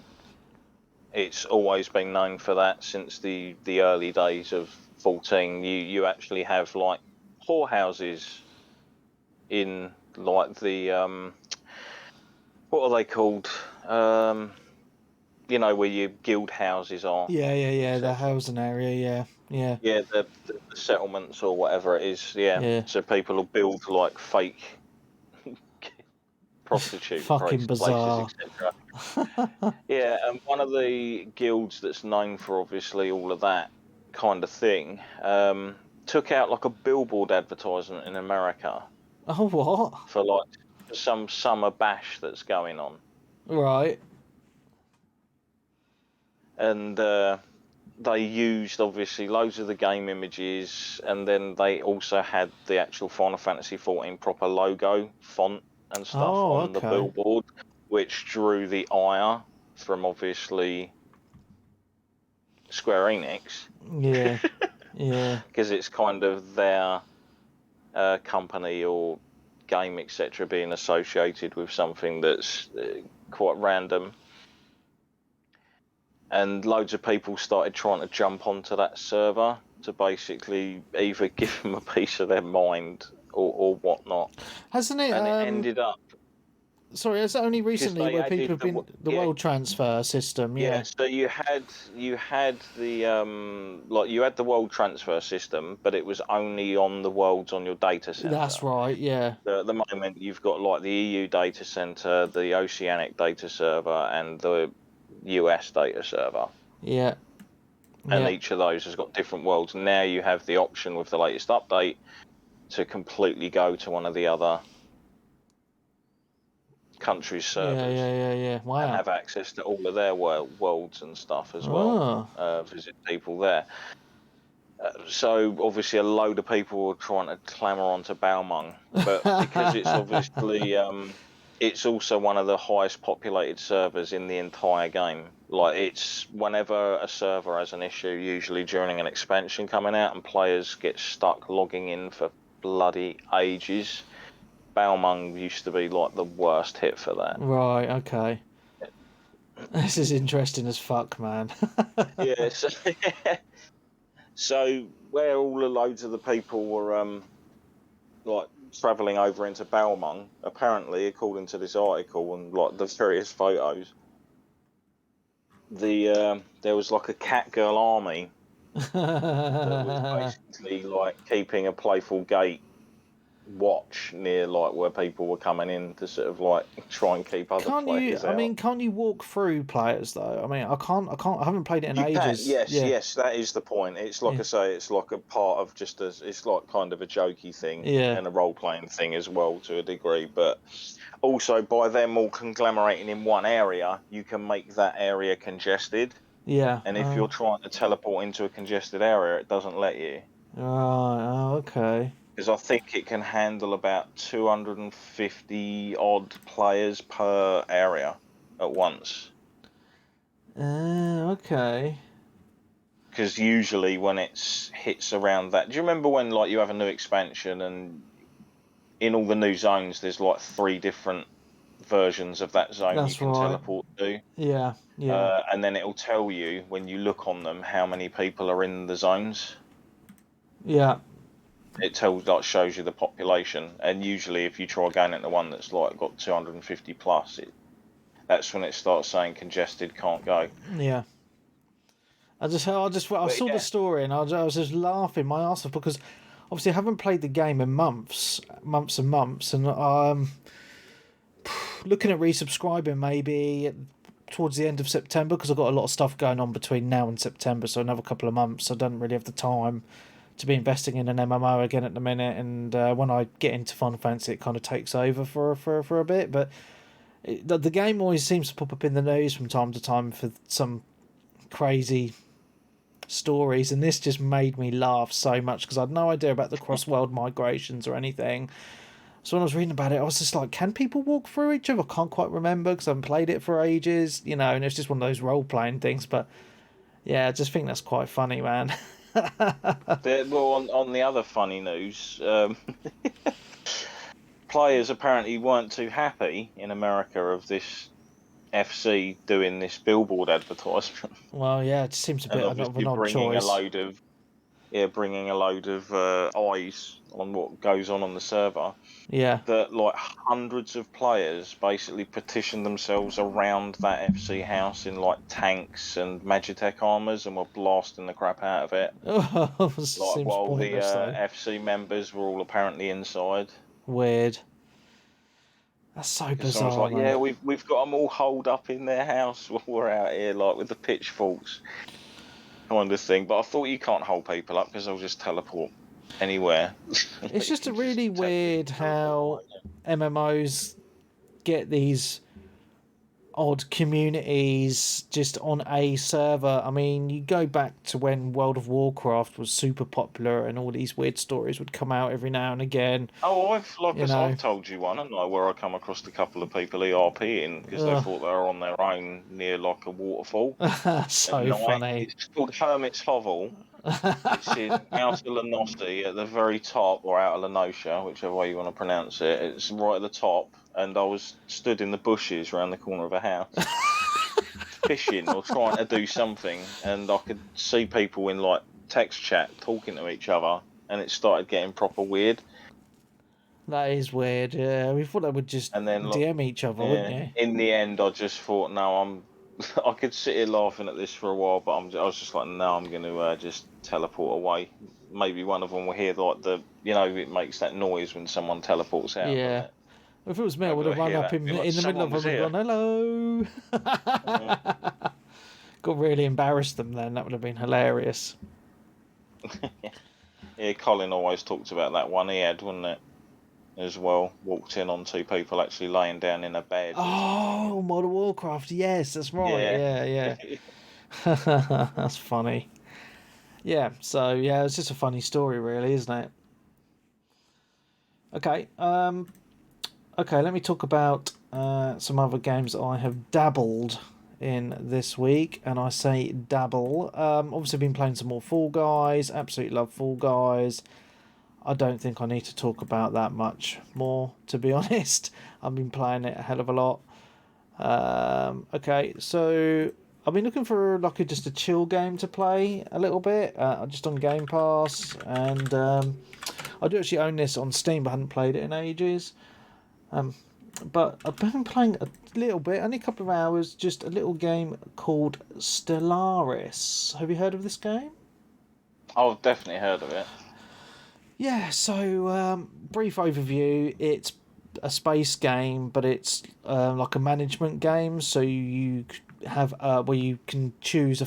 It's always been known for that since the early days of 14. You actually have like whorehouses in like the what are they called? Where your guild houses are. Yeah, the housing area, yeah. Yeah, the settlements or whatever it is, yeah. So people will build like fake prostitute fucking bizarre places, etc. Yeah, and one of the guilds that's known for obviously all of that kind of thing took out like a billboard advertisement in America. Oh, what? For like some summer bash that's going on. Right. And they used obviously loads of the game images, and then they also had the actual Final Fantasy 14 proper logo, font and stuff on the billboard, which drew the ire from obviously Square Enix. Yeah, yeah. Because it's kind of their company or game, etc., being associated with something that's quite random. And loads of people started trying to jump onto that server to basically either give them a piece of their mind or whatnot. Hasn't it? And it ended up... Sorry, it's only recently where people have been the world transfer system. Yeah. So you had the you had the world transfer system, but it was only on the worlds on your data center. That's right. Yeah. At the moment, you've got like the EU data center, the Oceanic data server, and the US data server. Yeah. And each of those has got different worlds. Now you have the option with the latest update to completely go to one of the other countries' servers. Yeah. Wow. And have access to all of their worlds and stuff as well. Visit people there. So obviously a load of people were trying to clamour onto Balmung, but because it's obviously it's also one of the highest populated servers in the entire game. Like, it's whenever a server has an issue, usually during an expansion coming out, and players get stuck logging in for bloody ages, Balmung used to be like the worst hit for that. Right, okay. This is interesting as fuck, man. Yeah, so where all the loads of the people were like travelling over into Balmung, apparently, according to this article and like the various photos, there was like a catgirl army that was basically like keeping a playful gate watch near like where people were coming in to sort of like try and keep other players out. Can't you walk through players though? I mean, I haven't played it in You can, ages. yes, Yeah, yes, that is the point. It's like yeah, I say, it's like a part of just as it's like kind of a jokey thing yeah, and a role playing thing as well to a degree. But also by them all conglomerating in one area, you can make that area congested. yeah. And if you're trying to teleport into a congested area, it doesn't let you. Right. Oh, okay. Because I think it can handle about 250 odd players per area at once. Okay. Because usually when it hits around that, do you remember when like you have a new expansion and in all the new zones there's like 3 different versions of that zone That's you can right. teleport to? Yeah, yeah, And then it'll tell you when you look on them how many people are in the zones. yeah. It shows you the population, and usually if you try going into one that's like got 250 plus, that's when it starts saying congested, can't go. Yeah. I saw the story and I was just laughing my ass off because obviously I haven't played the game in months and months, and looking at resubscribing maybe towards the end of September because I've got a lot of stuff going on between now and September, so another couple of months. I don't really have the time to be investing in an MMO again at the minute, and when I get into Final Fantasy, it kind of takes over for a bit. But the game always seems to pop up in the news from time to time for some crazy stories, and this just made me laugh so much because I had no idea about the cross-world migrations or anything. So when I was reading about it, I was just like, can people walk through each other? I can't quite remember because I haven't played it for ages, and it's just one of those role-playing things. But yeah, I just think that's quite funny, man. Well, on the other funny news, players apparently weren't too happy in America of this FC doing this billboard advertisement. Well, yeah, it seems a bit of an odd choice. Bringing a load of eyes on what goes on the server. Yeah. That like hundreds of players basically petitioned themselves around that FC house in like tanks and Magitech armors and were blasting the crap out of it. Like while the FC members were all apparently inside. Weird. That's so bizarre. So I was like, yeah, we've got them all holed up in their house while we're out here, like with the pitchforks, kind of thing. But I thought you can't hold people up because they'll just teleport anywhere. It's just really weird how MMOs get these odd communities just on a server. I mean, you go back to when World of Warcraft was super popular and all these weird stories would come out every now and again. Oh, I've told you one, haven't I, where I come across a couple of people ERPing because they thought they were on their own near like a waterfall. So funny. It's called Hermit's Hovel. It's in Outer Lenossi at the very top, or Outer Lenosha, whichever way you want to pronounce it. It's right at the top, and I was stood in the bushes around the corner of a house fishing or trying to do something, and I could see people in like text chat talking to each other, and it started getting proper weird. That is weird, yeah. We thought they would just DM each other, wouldn't you? In the end, I just thought, no, I could sit here laughing at this for a while, but I was just like, no, I'm going to just teleport away. Maybe one of them will hear like it makes that noise when someone teleports out. Yeah. If it was me, I would have run up in the middle of them and gone, hello. Got really embarrassed them then. That would have been hilarious. Yeah, Colin always talked about that one he had, wasn't it? As well, walked in on 2 people actually laying down in a bed. Oh, Modern Warcraft, yes, that's right. Yeah. That's funny. Yeah, so yeah, it's just a funny story, really, isn't it? Okay, let me talk about some other games that I have dabbled in this week, and I say dabble. Obviously, been playing some more Fall Guys. Absolutely love Fall Guys. I don't think I need to talk about that much more, to be honest. I've been playing it a hell of a lot. Okay, so I've been looking for just a chill game to play a little bit, just on Game Pass, and I do actually own this on Steam, but I hadn't played it in ages. But I've been playing a little bit, only a couple of hours, just a little game called Stellaris. Have you heard of this game? I've definitely heard of it. Yeah, so brief overview. It's a space game, but it's like a management game. So you have where you can choose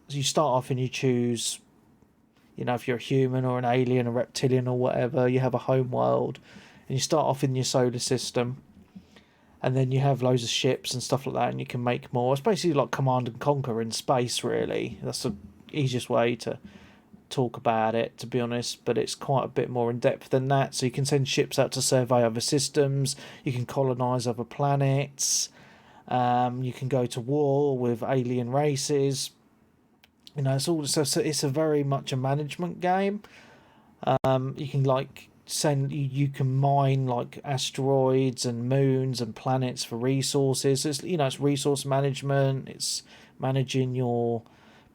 you start off and you choose, if you're a human or an alien, a reptilian or whatever. You have a home world, and you start off in your solar system, and then you have loads of ships and stuff like that, and you can make more. It's basically like Command and Conquer in space, really. That's the easiest way to talk about it, to be honest, but it's quite a bit more in depth than that. So you can send ships out to survey other systems, you can colonize other planets, you can go to war with alien races. It's all it's a very much a management game. You can you can mine like asteroids and moons and planets for resources. It's resource management, it's managing your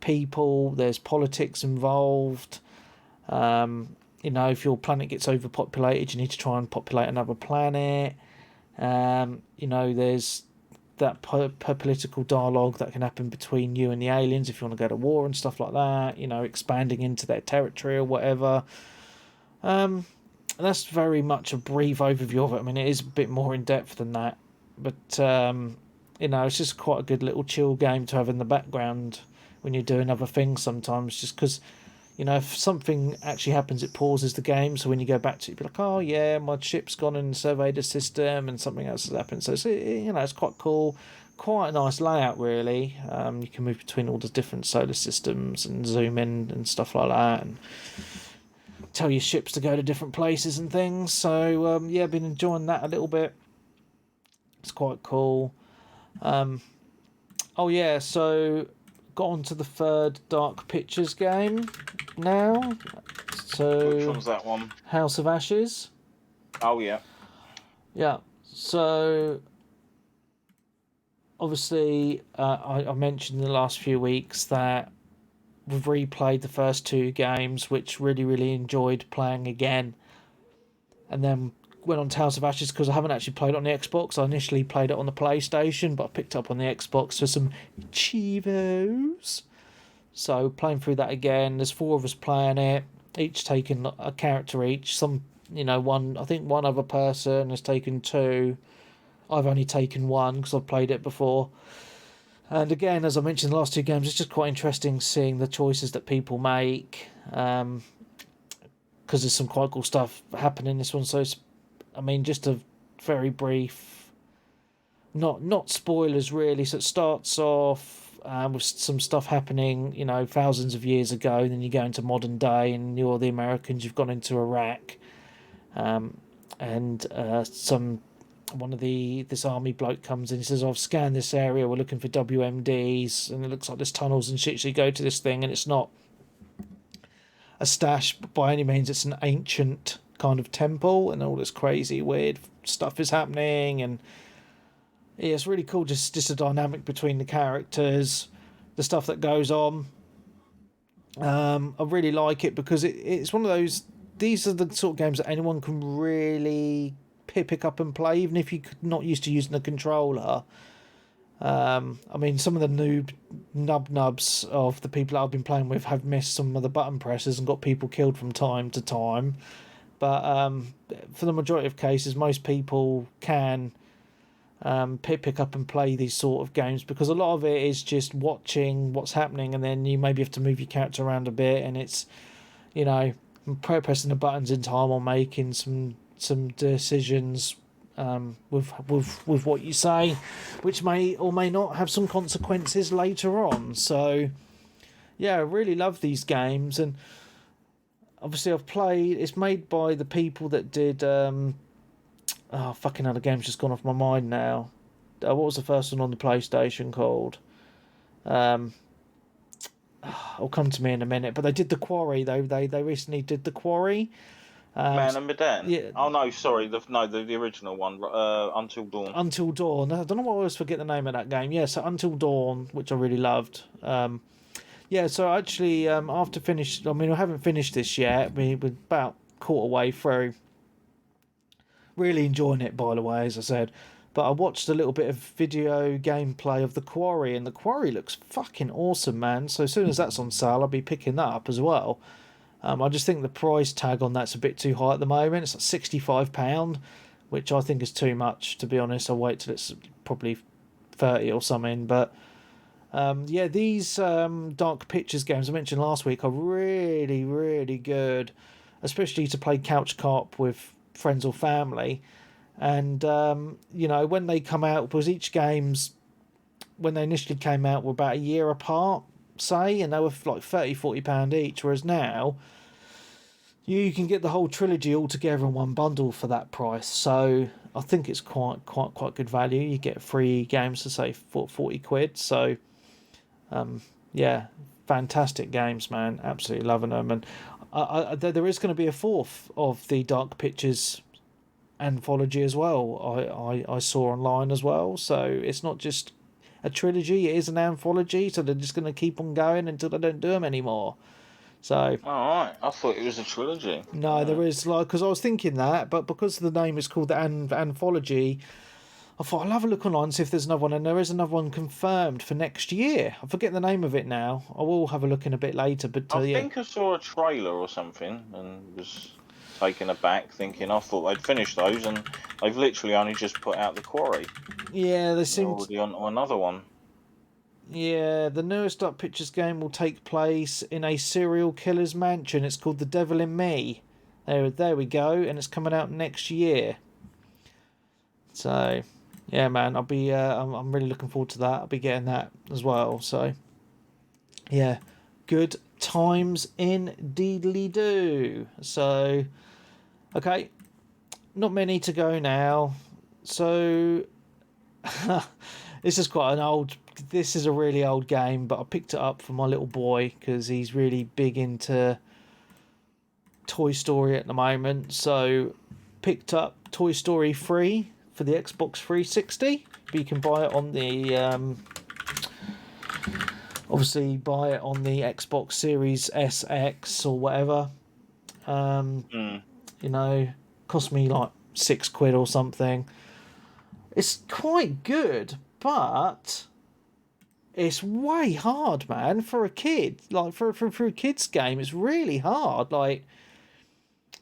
people, there's politics involved. If your planet gets overpopulated, you need to try and populate another planet. There's that political dialogue that can happen between you and the aliens if you want to go to war and stuff like that, expanding into their territory or whatever. That's very much a brief overview of it. I mean, it is a bit more in depth than that, but it's just quite a good little chill game to have in the background when you're doing other things sometimes, just because, if something actually happens, it pauses the game, so when you go back to it, you'll be like, oh yeah, my ship's gone and surveyed the system and something else has happened. So it's quite cool, quite a nice layout, really. You can move between all the different solar systems and zoom in and stuff like that, and tell your ships to go to different places and things. So I've been enjoying that a little bit. It's quite cool. So got onto the third Dark Pictures game now. So Which one's that one? House of Ashes. Oh yeah. Yeah. So obviously, I mentioned in the last few weeks that we've replayed the first two games, which really enjoyed playing again, and then went on to House of Ashes because I haven't actually played it on the Xbox. I initially played it on the PlayStation, but I picked up on the Xbox for some Chivos. So playing through that again. There's 4 of us playing it, each taking a character each. I think one other person has taken 2. I've only taken 1 because I've played it before. And again, as I mentioned in the last 2 games, it's just quite interesting seeing the choices that people make. Because there's some quite cool stuff happening in this one. So just a very brief, not spoilers really. So it starts off with some stuff happening, thousands of years ago, and then you go into modern day, and you're the Americans. You've gone into Iraq, this army bloke comes in. He says, "I've scanned this area. We're looking for WMDs, and it looks like there's tunnels and shit." So you go to this thing, and it's not a stash by any means. It's an ancient kind of temple, and all this crazy weird stuff is happening, and it's really cool. Just a dynamic between the characters, the stuff that goes on. I really like it because it's one of those. These are the sort of games that anyone can really pick up and play, even if you're not used to using a controller. Some of the nubs of the people I've been playing with have missed some of the button presses and got people killed from time to time. But for the majority of cases, most people can pick up and play these sort of games, because a lot of it is just watching what's happening, and then you maybe have to move your character around a bit, and it's pressing the buttons in time or making some decisions with what you say, which may or may not have some consequences later on. So I really love these games, and obviously it's made by the people that did fucking hell, the game's just gone off my mind now. What was the first one on the PlayStation called? It'll come to me in a minute. But they did The Quarry, though. They recently did The Quarry. Man and Medan? Yeah. Oh, no, sorry. The original one. Until Dawn. Until Dawn. I don't know why I always forget the name of that game. Yeah, so Until Dawn, which I really loved. Yeah, so actually, after finish, I mean, I haven't finished this yet. We're about quarter way through. Really enjoying it, by the way, as I said. But I watched a little bit of video gameplay of The Quarry, and The Quarry looks fucking awesome, man. So as soon as that's on sale, I'll be picking that up as well. I just think the price tag on that's a bit too high at the moment. It's like £65, which I think is too much, to be honest. I'll wait till it's probably 30 or something. But yeah, these Dark Pictures games I mentioned last week are really, really good, especially to play couch co-op with friends or family. And when they come out, because each game's when they initially came out were about a year apart, say, and they were like £30-40 each, whereas now you can get the whole trilogy all together in one bundle for that price. So I think it's quite good value. You get 3 games for say £40. So yeah, fantastic games, man. Absolutely loving them. And there is going to be a 4th of the Dark Pictures anthology as well. I saw online as well. So it's not just a trilogy, it is an anthology. So they're just going to keep on going until they don't do them anymore. So, alright, I thought it was a trilogy. No, there is, like, because I was thinking that, but because the name is called the Anthology, I thought I'll have a look online and see if there's another one, and there is another one confirmed for next year. I forget the name of it now. I will have a look in a bit later, but I think I saw a trailer or something and was taken aback, thinking I thought they'd finished those, and they've literally only just put out The Quarry. Yeah, they seem already on another one. Yeah, the newest Dark Pictures game will take place in a serial killer's mansion. It's called The Devil in Me. There we go, and it's coming out next year. So, yeah, man, I'm really looking forward to that. I'll be getting that as well. So, yeah, good times indeedly do. So, okay, not many to go now. So, this is a really old game, but I picked it up for my little boy because he's really big into Toy Story at the moment. So picked up Toy Story 3 for the Xbox 360. But you can buy it on the obviously buy it on the Xbox Series SX or whatever. Cost me like £6 or something. It's quite good, but it's way hard, man, for a kid. Like, for a kid's game, it's really hard. Like,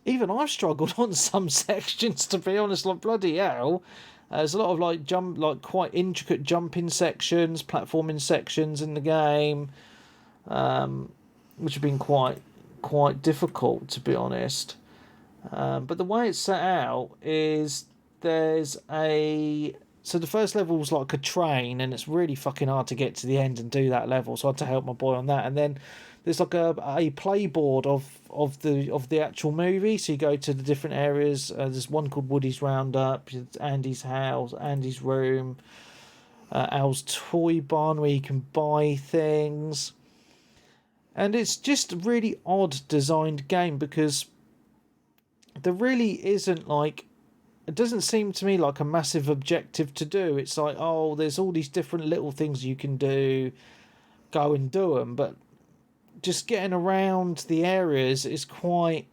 even I've struggled on some sections, to be honest. Like, bloody hell. There's a lot of, quite intricate jumping sections, platforming sections in the game, which have been quite difficult, to be honest. But the way it's set out is so the first level was like a train, and it's really fucking hard to get to the end and do that level. So I had to help my boy on that. And then there's like a playboard of the actual movie. So you go to the different areas. There's one called Woody's Roundup, Andy's house, Andy's room, Al's toy barn where you can buy things. And it's just a really odd designed game because there really isn't it doesn't seem to me like a massive objective to do. It's like, oh, there's all these different little things you can do, go and do them. But just getting around the areas is quite,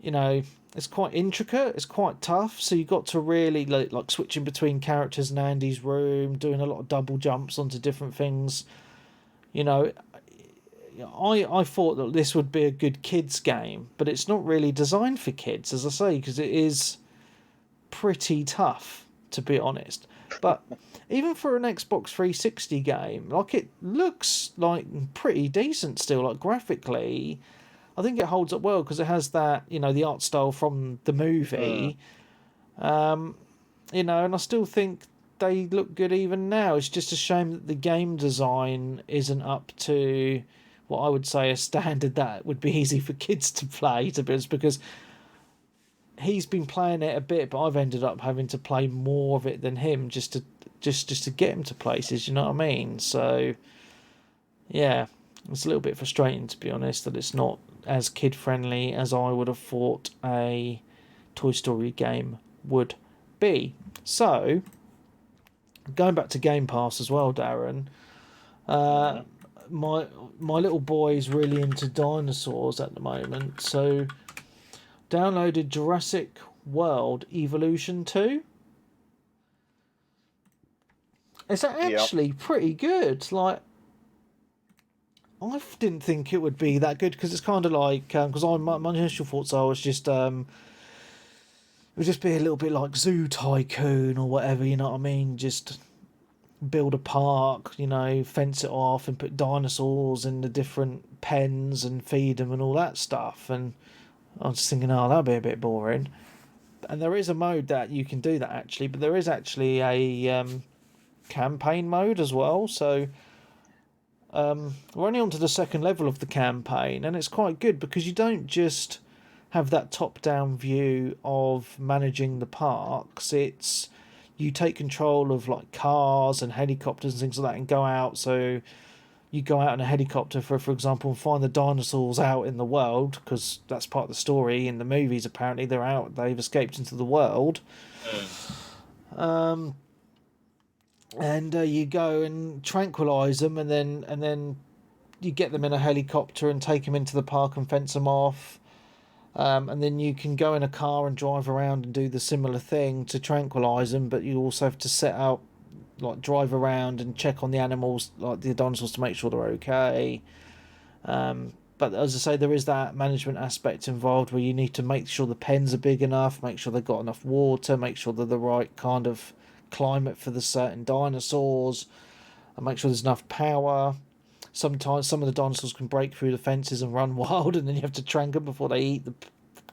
it's quite intricate. It's quite tough. So you got to really like switching between characters in Andy's room, doing a lot of double jumps onto different things. I thought that this would be a good kids game, but it's not really designed for kids, as I say, because it is pretty tough, to be honest. But even for an Xbox 360 game, it looks like pretty decent still. Like, graphically, I think it holds up well because it has that, the art style from the movie. And I still think they look good even now. It's just a shame that the game design isn't up to what I would say a standard that would be easy for kids to play, to be honest, because he's been playing it a bit, but I've ended up having to play more of it than him just to get him to places, you know what I mean? So, yeah, it's a little bit frustrating, to be honest, that it's not as kid-friendly as I would have thought a Toy Story game would be. So, going back to Game Pass as well, Darren, my little boy is really into dinosaurs at the moment, so downloaded Jurassic World Evolution 2. It's actually pretty good. Like, I didn't think it would be that good because it's kind of like because my initial thoughts are was just it would just be a little bit like Zoo Tycoon or whatever, you know what I mean? Just build a park, you know, fence it off and put dinosaurs in the different pens and feed them and all that stuff. And I was just thinking, oh, that'd be a bit boring. And there is a mode that you can do that actually, but there is actually a campaign mode as well. So we're only on to the second level of the campaign, and it's quite good because you don't just have that top-down view of managing the parks. It's you take control of like cars and helicopters and things like that and go out. So you go out in a helicopter for example, and find the dinosaurs out in the world, because that's part of the story in the movies. Apparently they've escaped into the world. And you go and tranquilize them, and then you get them in a helicopter and take them into the park and fence them off. And then you can go in a car and drive around and do the similar thing to tranquilize them, but you also have to set out, like, drive around and check on the animals, like the dinosaurs, to make sure they're okay. But as I say, there is that management aspect involved where you need to make sure the pens are big enough, make sure they've got enough water, make sure they're the right kind of climate for the certain dinosaurs, and make sure there's enough power. Sometimes some of the dinosaurs can break through the fences and run wild, and then you have to trank them before they eat the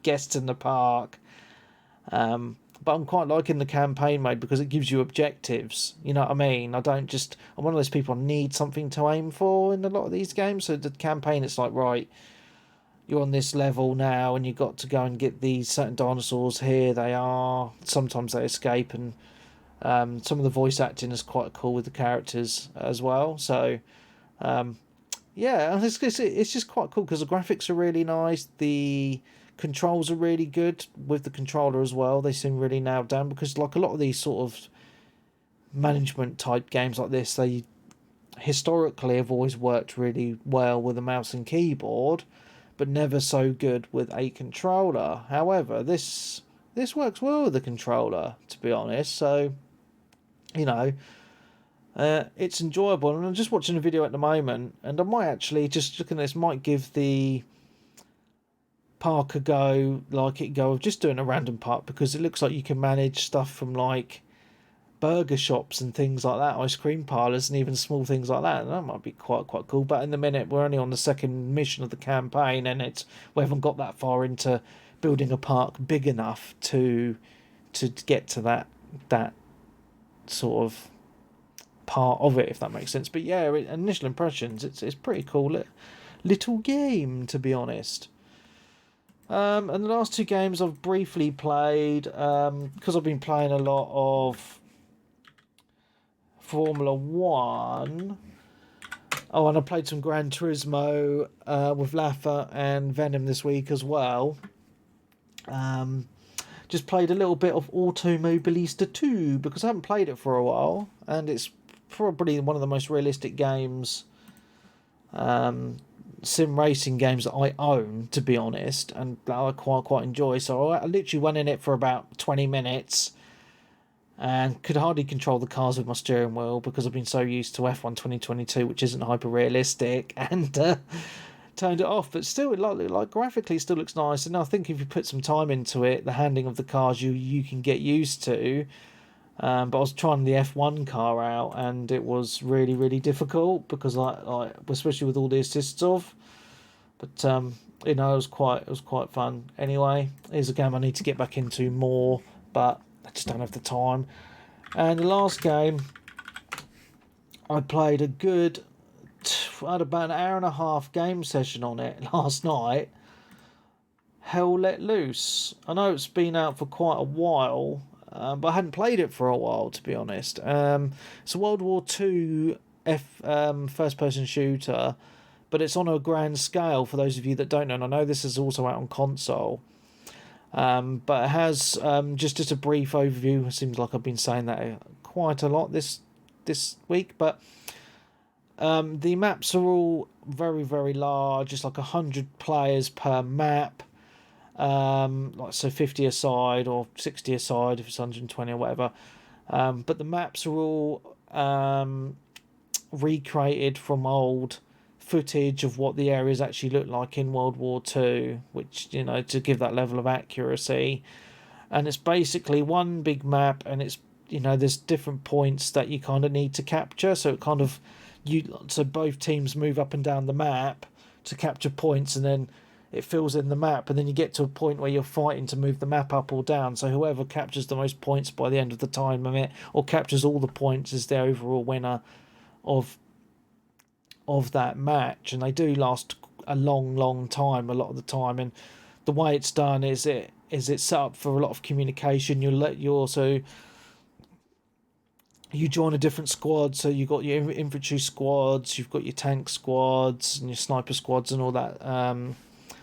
guests in the park. But I'm quite liking the campaign mode because it gives you objectives. You know what I mean? I'm one of those people who need something to aim for in a lot of these games. So the campaign, it's like, right, you're on this level now, and you've got to go and get these certain dinosaurs. Here they are. Sometimes they escape, and some of the voice acting is quite cool with the characters as well. So yeah, it's just quite cool because the graphics are really nice. The controls are really good with the controller as well. They seem really nailed down, because like a lot of these sort of management type games like this, they historically have always worked really well with a mouse and keyboard, but never so good with a controller. However, this works well with the controller, to be honest. So, you know, it's enjoyable. And I'm just watching a video at the moment, and I might actually, just looking at this, might give the park a go, of just doing a random park, because it looks like you can manage stuff from like burger shops and things like that, ice cream parlours, and even small things like that. And that might be quite cool. But in the minute, we're only on the second mission of the campaign, and we haven't got that far into building a park big enough to get to that sort of part of it, if that makes sense. But yeah, initial impressions, it's pretty cool little game, to be honest. And the last two games I've briefly played, because I've been playing a lot of Formula 1. Oh, and I played some Gran Turismo with Laffa and Venom this week as well. Just played a little bit of Automobilista 2, because I haven't played it for a while, and it's probably one of the most realistic games, sim racing games that I own, to be honest, and that I quite enjoy. So I literally went in it for about 20 minutes and could hardly control the cars with my steering wheel, because I've been so used to F1 2022, which isn't hyper realistic, and turned it off. But still, like graphically, it still looks nice. And I think if you put some time into it, the handling of the cars you can get used to. But I was trying the F1 car out, and it was really difficult, because like especially with all the assists off. But you know, it was quite fun. Anyway, here's a game I need to get back into more, but I just don't have the time. And the last game, I played I had about an hour and a half game session on it last night. Hell Let Loose. I know it's been out for quite a while, but I hadn't played it for a while, to be honest. It's a World War II first-person shooter, but it's on a grand scale, for those of you that don't know. And I know this is also out on console, but it has just a brief overview. It seems like I've been saying that quite a lot this week, but The maps are all very, very large. It's like 100 players per map. Like so 50 a side or 60 a side if it's 120 or whatever. But the maps are all recreated from old footage of what the areas actually looked like in World War Two, which, you know, to give that level of accuracy. And it's basically one big map, and it's, you know, there's different points that you kind of need to capture. So it kind of so both teams move up and down the map to capture points, and then it fills in the map, and then you get to a point where you're fighting to move the map up or down. So whoever captures the most points by the end of the time limit, or captures all the points, is the overall winner of that match. And they do last a long time a lot of the time. And the way it's done is it's set up for a lot of communication. You join a different squad, so you've got your infantry squads, you've got your tank squads and your sniper squads and all that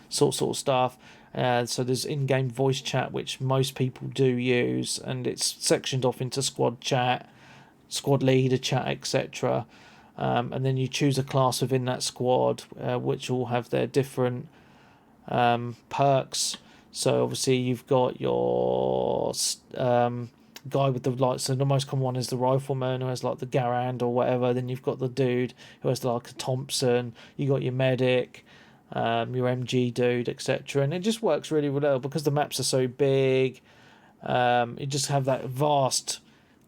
sort of stuff. So there's in-game voice chat, which most people do use, and it's sectioned off into squad chat, squad leader chat, etc. And then you choose a class within that squad, which all have their different perks. So obviously you've got your guy with the lights. So the most common one is the rifleman, who has like the Garand or whatever. Then you've got the dude who has like a Thompson. You got your medic, your MG dude, etc. And it just works really well because the maps are so big. You just have that vast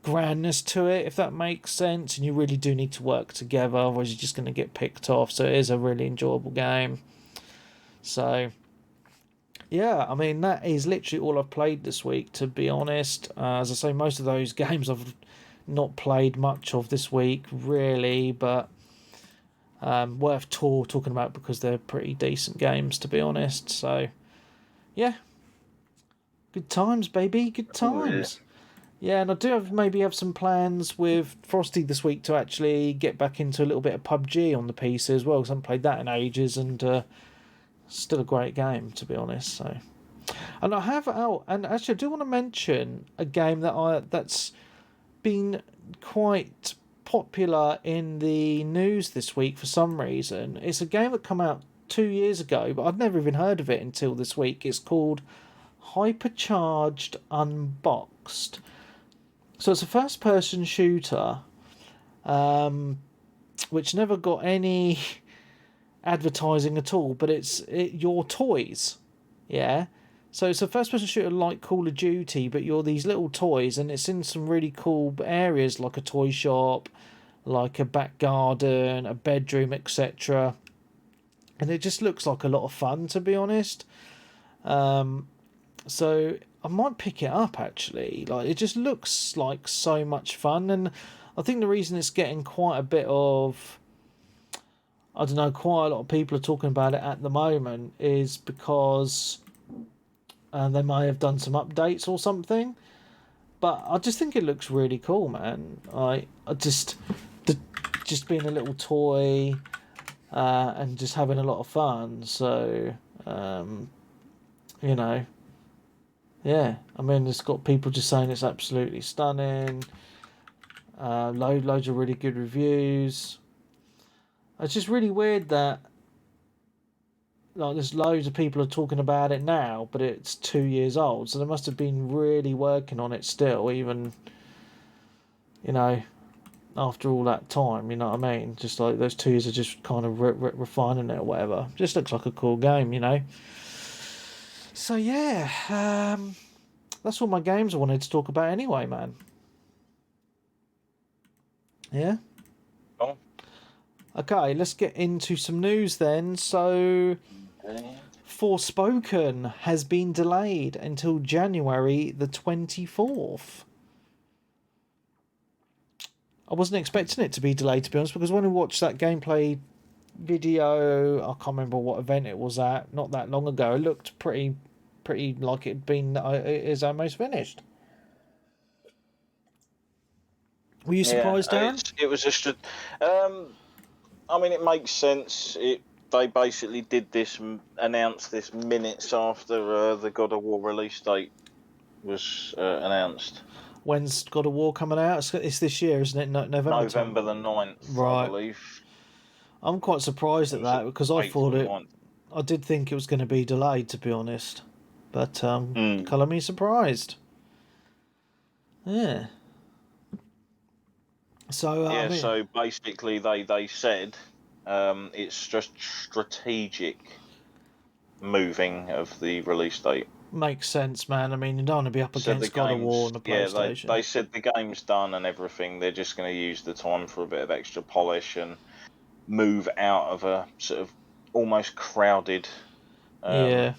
grandness to it, if that makes sense. And you really do need to work together, otherwise you're just going to get picked off. So it is a really enjoyable game. So yeah, I mean, that is literally all I've played this week, to be honest. As I say, most of those games I've not played much of this week, really, but worth talking about because they're pretty decent games, to be honest. So, yeah. Good times, baby. Good times. Yeah, and I do maybe have some plans with Frosty this week to actually get back into a little bit of PUBG on the PC as well, because I haven't played that in ages, and still a great game, to be honest. So, and I have and actually I do want to mention a game that's been quite popular in the news this week for some reason. It's a game that came out 2 years ago, but I'd never even heard of it until this week. It's called Hypercharged Unboxed. So it's a first-person shooter, which never got any advertising at all, but it's your toys, yeah. So it's a first-person shooter like Call of Duty, but you're these little toys, and it's in some really cool areas like a toy shop, like a back garden, a bedroom, etc. And it just looks like a lot of fun, to be honest. So I might pick it up, actually. Like, it just looks like so much fun, and I think the reason it's getting quite a bit of, I don't know, quite a lot of people are talking about it at the moment is because they may have done some updates or something. But I just think it looks really cool, man. I just being a little toy and just having a lot of fun. So, you know, yeah. I mean, it's got people just saying it's absolutely stunning. Loads of really good reviews. It's just really weird that, like, there's loads of people are talking about it now, but it's 2 years old, so they must have been really working on it still, even, you know, after all that time, you know what I mean? Just like those 2 years are just kind of refining it or whatever. Just looks like a cool game, you know? So, yeah, that's all my games I wanted to talk about anyway, man. Yeah? Oh. Okay, let's get into some news then. So, Forspoken has been delayed until January the 24th. I wasn't expecting it to be delayed, to be honest, because when I watched that gameplay video, I can't remember what event it was at, not that long ago, it looked pretty like it'd been, it is almost finished. Were you surprised, Darren? It was just, I mean, it makes sense. They basically did this, announced this minutes after the God of War release date was announced. When's God of War coming out? It's this year, isn't it? November the 9th, right. I believe. I'm quite surprised at that because I 8th thought or it. 9th. I did think it was going to be delayed, to be honest. But Mm. colour me surprised. Yeah. So Yeah, I mean, so basically they said it's just strategic moving of the release date. makes sense, man. I mean, you don't want to be up So the against God of War game's on the yeah PlayStation. they said the game's done and everything. They're just going to use the time for a bit of extra polish and move out of a sort of almost crowded Yeah.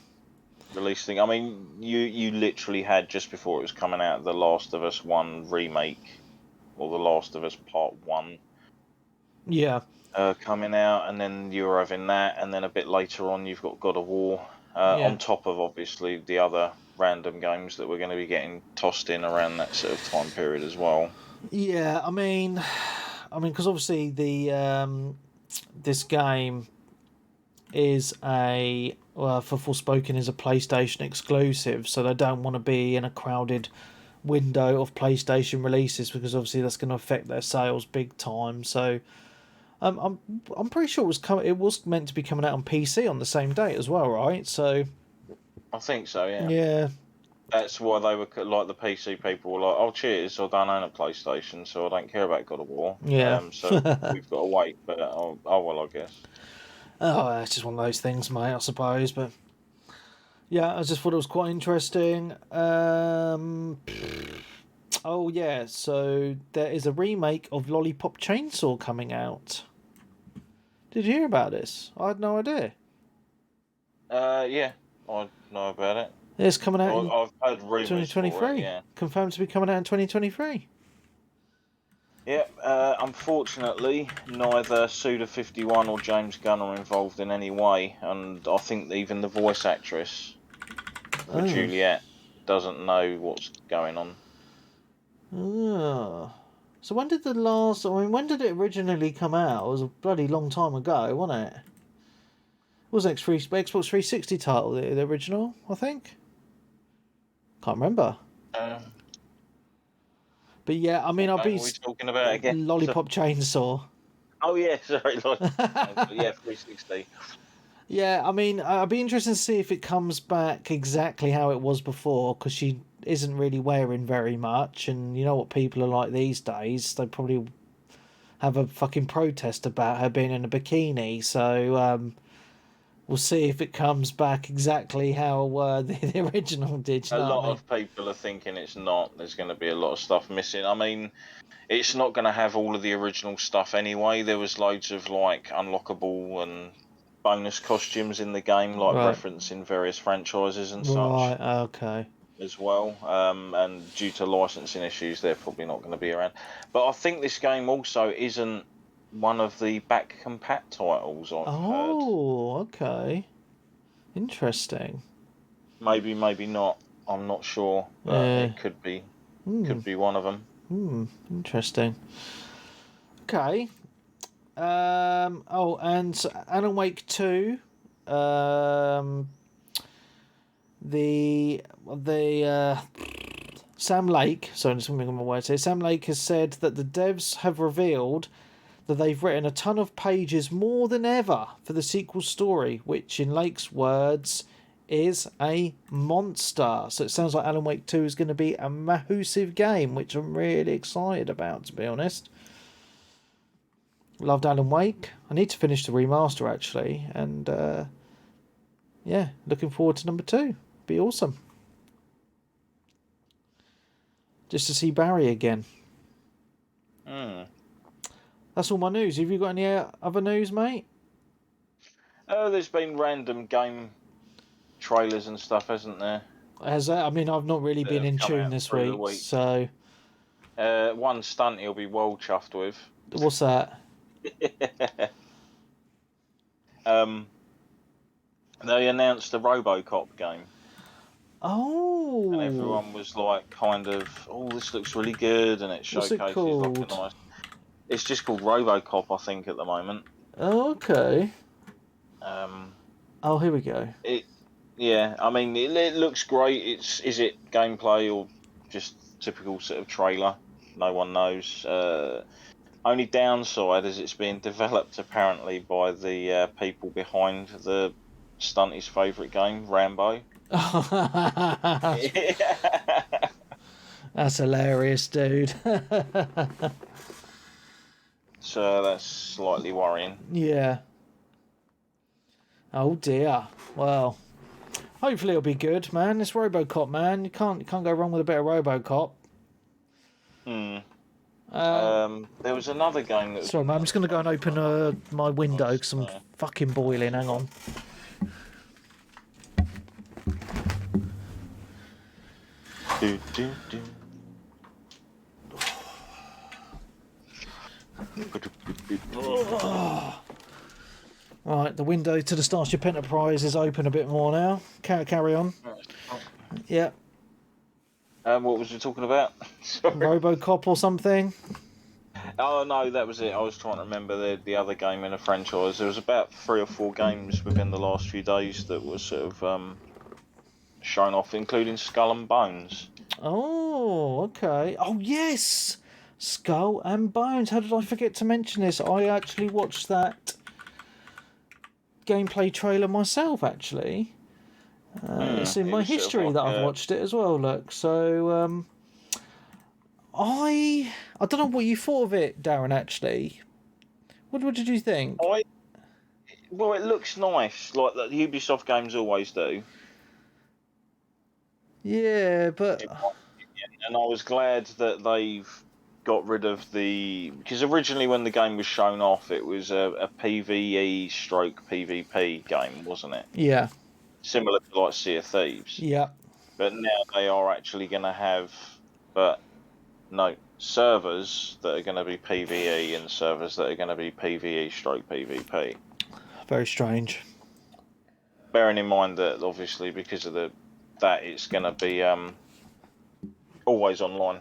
release thing. I mean, you literally had just before it was coming out The Last of Us 1 remake or The Last of Us Part 1 Yeah. coming out, and then you're having that, and then a bit later on you've got God of War Yeah. on top of obviously the other random games that we're going to be getting tossed in around that sort of time period as well. Yeah. I mean, because obviously the this game is a for Forspoken is a PlayStation exclusive, so they don't want to be in a crowded window of PlayStation releases because obviously that's going to affect their sales big time. So I'm pretty sure it was meant to be coming out on PC on the same day as well, right? So I think so, yeah. yeah, That's why they were like the PC people were like, "Oh, cheers! I don't own a PlayStation, so I don't care about God of War." yeah. So we've got to wait. But oh well, I guess. Oh, it's just one of those things, mate, I suppose. But yeah, I just thought it was quite interesting. Oh yeah, so there is a remake of Lollipop Chainsaw coming out. Did you hear about this? I had no idea. Yeah, I know about it. It's coming out in I've heard rumours for it. 2023. Yeah. Confirmed to be coming out in 2023. Yeah, unfortunately, neither Suda51 or James Gunn are involved in any way, and I think even the voice actress for Juliet doesn't know what's going on. Oh. So when did when did it originally come out? It was a bloody long time ago, wasn't it? It was Xbox 360 title, the original, I think. Can't remember. But yeah, I mean, What game are we talking about again? Lollipop Chainsaw. Oh yeah, sorry, yeah, 360. Yeah, I mean, I'd be interested to see if it comes back exactly how it was before, because she isn't really wearing very much, and you know what people are like these days. They probably have a fucking protest about her being in a bikini. So we'll see if it comes back exactly how the original did. You A know what lot I mean? of people are thinking it's not. There's going to be a lot of stuff missing. I mean, it's not going to have all of the original stuff anyway. There was loads of like unlockable and bonus costumes in the game, like Right. referencing various franchises and Right. such Okay. as well. And due to licensing issues, they're probably not going to be around. But I think this game also isn't one of the back compat titles I've heard. Oh, okay. Interesting. Maybe, maybe not. I'm not sure, but Yeah. it could be one of them. Interesting. Okay. Oh, and Alan Wake 2. The Sam Lake. Sorry, I'm just thinking of my words here. Sam Lake has said that the devs have revealed that they've written a ton of pages more than ever for the sequel story, which, in Lake's words, is a monster. So it sounds like Alan Wake 2 is going to be a massive game, which I'm really excited about, to be honest. Loved Alan Wake. I need to finish the remaster, actually. And, yeah, looking forward to number 2. Be awesome. Just to see Barry again. That's all my news. Have you got any other news, mate? Oh, there's been random game trailers and stuff, hasn't there? Has that? I mean, I've not really been in tune this week, so... One stunt he'll be well chuffed with. What's that? They announced a RoboCop game. Oh! And everyone was like, kind of, oh, this looks really good, and it showcases like a nice... It's just called RoboCop, I think, at the moment. Oh, okay. Oh, here we go. Yeah, I mean, it looks great. Is it gameplay or just typical sort of trailer? No one knows. I Only downside is it's being developed apparently by the people behind the Stunty's favourite game, Rambo. That's hilarious, dude. So that's slightly worrying. Yeah. Oh dear. Well, hopefully it'll be good, man. It's RoboCop, man. You can't go wrong with a bit of RoboCop. There was another game that was... Sorry, man. I'm just going to go and open my window because I'm fucking boiling. Hang on. Right, the window to the Starship Enterprise is open a bit more now. Carry on. Yeah. What was you talking about? Sorry. RoboCop or something? Oh no, that was it. I was trying to remember the other game in the franchise. There was about 3 or 4 games within the last few days that were sort of shown off, including Skull and Bones. Oh, okay. Oh, yes! Skull and Bones. How did I forget to mention this? I actually watched that gameplay trailer myself, actually. It's in my history that I've watched it as well, look. So, I don't know what you thought of it, Darren, actually. What did you think? Well, it looks nice, like the Ubisoft games always do. Yeah, but... And I was glad that they've got rid of the... Because originally when the game was shown off, it was a PvE stroke PvP game, wasn't it? Yeah. Similar to like Sea of Thieves. Yeah. But now they are actually going to have... servers that are going to be PvE and servers that are going to be PvE stroke PvP. Very strange. Bearing in mind that obviously because of that it's going to be always online.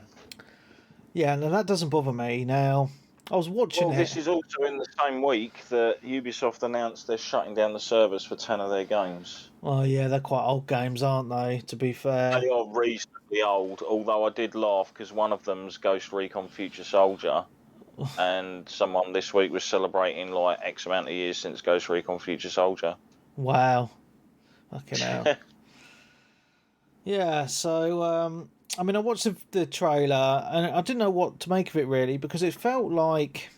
Yeah, and that doesn't bother me. Now, I was watching it. This is also in the same week that Ubisoft announced they're shutting down the servers for 10 of their games. Oh yeah, they're quite old games, aren't they, to be fair? They are reasonably old, although I did laugh because one of them's Ghost Recon Future Soldier, and someone this week was celebrating like X amount of years since Ghost Recon Future Soldier. Wow. Fucking hell. Yeah, so, I mean, I watched the trailer, and I didn't know what to make of it, really, because it felt like...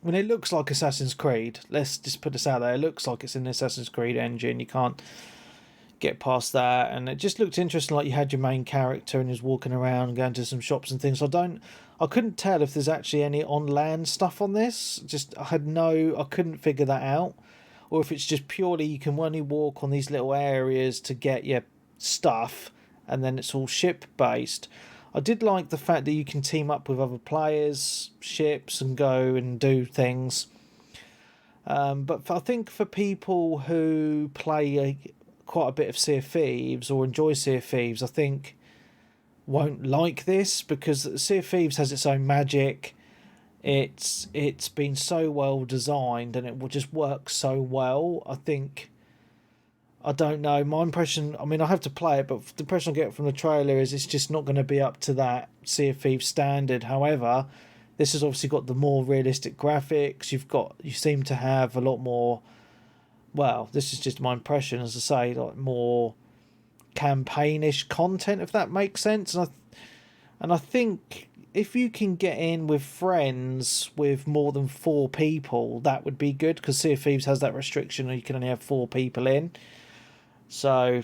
I mean, it looks like Assassin's Creed. Let's just put this out there. It looks like it's an Assassin's Creed engine. You can't get past that. And it just looked interesting, like you had your main character and he was walking around and going to some shops and things. I couldn't tell if there's actually any on-land stuff on this. I couldn't figure that out. Or if it's just purely you can only walk on these little areas to get your stuff and then it's all ship-based. I did like the fact that you can team up with other players, ships, and go and do things. But I think for people who play quite a bit of Sea of Thieves or enjoy Sea of Thieves, I think won't like this because Sea of Thieves has its own magic. It's been so well designed and it will just work so well. I don't know. My impression, I mean, I have to play it, but the impression I get from the trailer is it's just not going to be up to that Sea of Thieves standard. However, this has obviously got the more realistic graphics. You seem to have a lot more, well, this is just my impression, as I say, like more campaignish content, if that makes sense. And I think if you can get in with friends with more than 4 people, that would be good, because Sea of Thieves has that restriction and you can only have 4 people in. So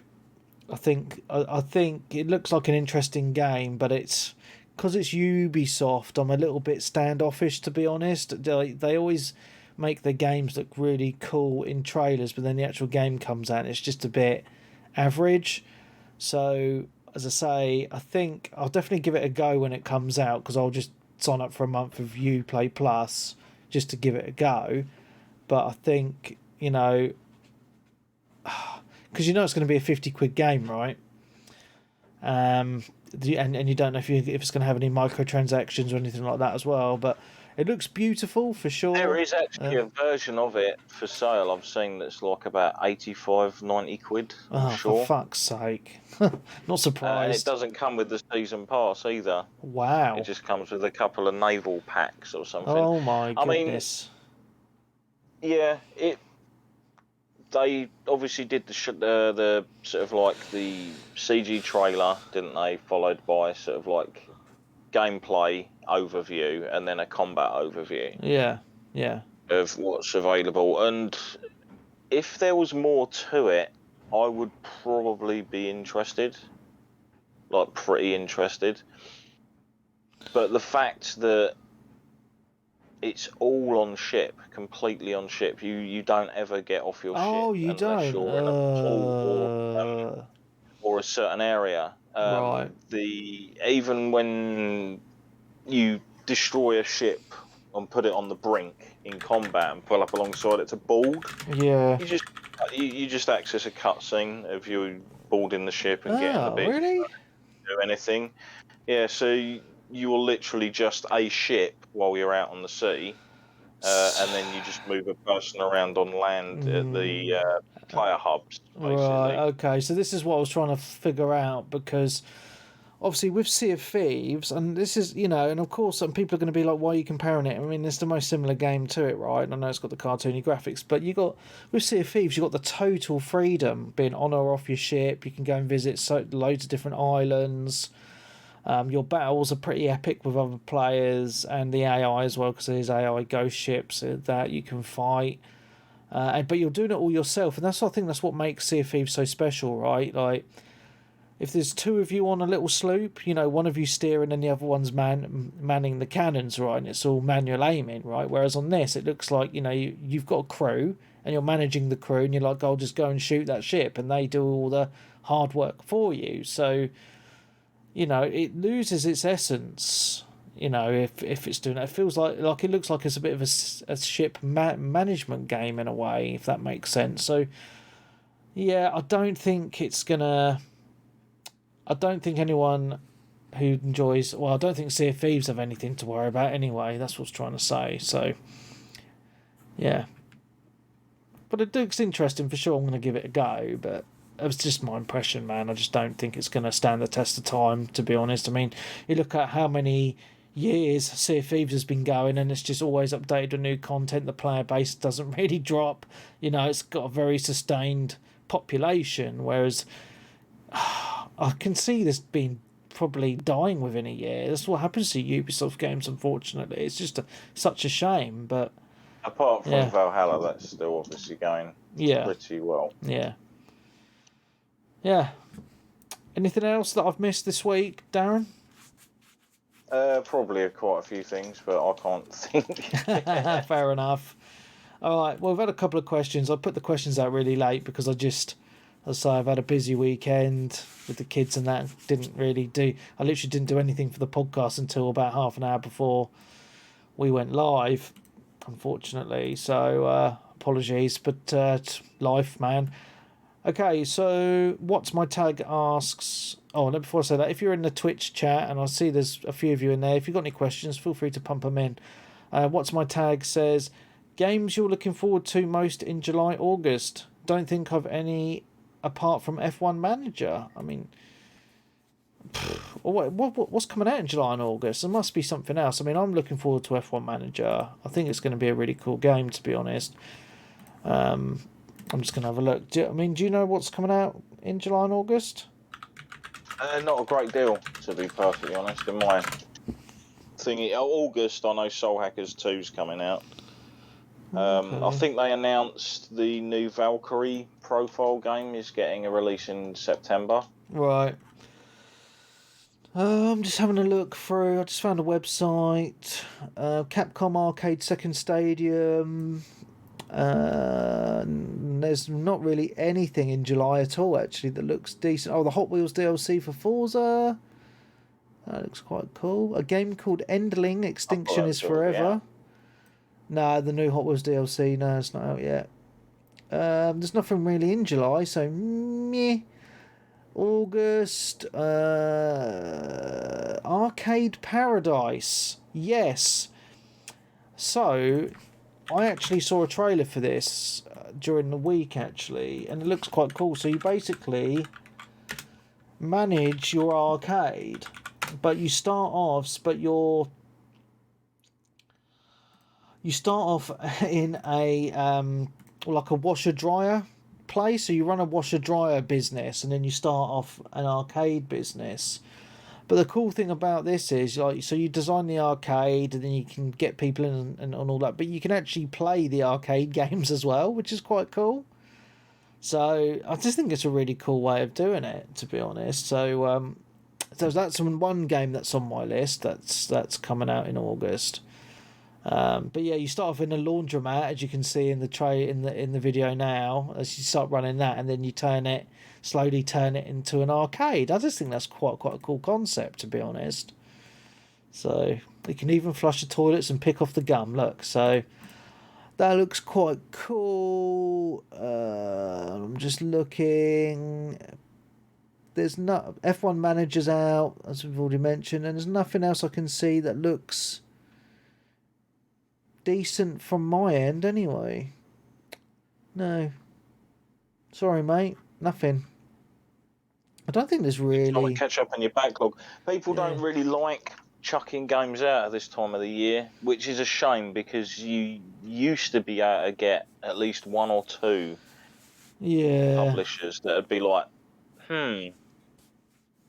I think it looks like an interesting game, but it's because it's Ubisoft, I'm a little bit standoffish, to be honest. They always make their games look really cool in trailers, but then the actual game comes out and it's just a bit average. So as I say, I think I'll definitely give it a go when it comes out, because I'll just sign up for a month of Uplay Plus just to give it a go. But I think, because it's going to be a 50 quid game, right? And you don't know if it's going to have any microtransactions or anything like that as well. But It looks beautiful for sure. There is actually a version of it for sale I've seen that's like about 85, 90 quid, I'm sure. For fuck's sake. Not surprised. And it doesn't come with the season pass either. Wow. It just comes with a couple of naval packs or something. Oh my goodness. I mean, yeah, they obviously did the sort of like the CG trailer, didn't they? Followed by sort of like gameplay overview and then a combat overview. Yeah. Of what's available. And if there was more to it, I would probably be interested. Like, pretty interested. But the fact that it's all on ship, completely on ship, you don't ever get off your ship. Oh, you unless don't? You're in a port or a certain area. Right. Even when you destroy a ship and put it on the brink in combat and pull up alongside it to board, Yeah. you just access a cutscene of you boarding the ship and getting the bit. Really? Do anything. Yeah, so you are literally just a ship while you're out on the sea, and then you just move a person around on land at the player hubs, basically. Right, okay, so this is what I was trying to figure out, because obviously with Sea of Thieves, and this is, and of course some people are going to be like, why are you comparing it? I mean, it's the most similar game to it, right? And I know it's got the cartoony graphics, but with Sea of Thieves, you've got the total freedom, being on or off your ship. You can go and visit loads of different islands. Your battles are pretty epic with other players, and the AI as well, because there's AI ghost ships that you can fight. But you're doing it all yourself, and I think that's what makes Sea of Thieves so special, right? Like, if there's two of you on a little sloop, one of you steering and the other one's manning the cannons, right? And it's all manual aiming, right? Whereas on this, it looks like, you've got a crew and you're managing the crew, and you're like, I'll just go and shoot that ship, and they do all the hard work for you. So, it loses its essence, if it's doing that. It feels like it looks like it's a bit of a ship management game in a way, if that makes sense. So, yeah, I don't think anyone who enjoys... Well, I don't think Sea of Thieves have anything to worry about anyway. That's what I was trying to say. So, yeah. But it looks interesting for sure. I'm going to give it a go, but it was just my impression, man. I just don't think it's going to stand the test of time, to be honest. I mean, you look at how many years Sea of Thieves has been going, and it's just always updated with new content. The player base doesn't really drop. It's got a very sustained population, whereas I can see this being probably dying within a year. That's what happens to Ubisoft games, unfortunately. It's just such a shame, but... Apart from Valhalla, that's still obviously going pretty well. Yeah. Anything else that I've missed this week, Darren? Probably quite a few things, but I can't think. Fair enough. All right, well, we've had a couple of questions. I put the questions out really late because I've had a busy weekend with the kids and that. I literally didn't do anything for the podcast until about half an hour before we went live, unfortunately. So, apologies, but life, man. Okay, so What's My Tag asks... Oh, no, before I say that, if you're in the Twitch chat, and I see there's a few of you in there, if you've got any questions, feel free to pump them in. What's My Tag says, games you're looking forward to most in July, August? Don't think of any apart from F1 Manager. I mean, what's coming out in July and August? There must be something else. I mean, I'm looking forward to F1 Manager. I think it's going to be a really cool game, to be honest. I'm just going to have a look. Do you know what's coming out in July and August? Not a great deal, to be perfectly honest. In my thingy, August, I know Soul Hackers 2's coming out. Okay. I think they announced the new Valkyrie profile game is getting a release in September. Right. I'm just having a look through. I just found a website. Capcom Arcade Second Stadium. There's not really anything in July at all, actually, that looks decent. Oh, the Hot Wheels DLC for Forza. That looks quite cool. A game called Endling, Extinction is Forever. No, the new Hot Wheels DLC, no, it's not out yet. There's nothing really in July, so meh. August. Arcade Paradise. Yes. So, I actually saw a trailer for this during the week, actually, and it looks quite cool. So you basically manage your arcade, but you start off, you start off in a like a washer dryer place. So you run a washer dryer business, and then you start off an arcade business. But the cool thing about this is, like, so you design the arcade, and then you can get people in and all that. But you can actually play the arcade games as well, which is quite cool. So I just think it's a really cool way of doing it, to be honest. So that's one game that's on my list. That's coming out in August. But yeah, you start off in a laundromat, as you can see in the in the video now. As you start running that, and then you slowly turn it into an arcade. I just think that's quite a cool concept, to be honest. So you can even flush the toilets and pick off the gum. Look, so that looks quite cool. I'm just looking. There's no F1 Manager's out, as we've already mentioned, and there's nothing else I can see that looks decent from my end, anyway. No. Sorry, mate. Nothing. I don't think there's really... Trying to catch up on your backlog. People don't really like chucking games out at this time of the year, which is a shame, because you used to be able to get at least one or two publishers that would be like,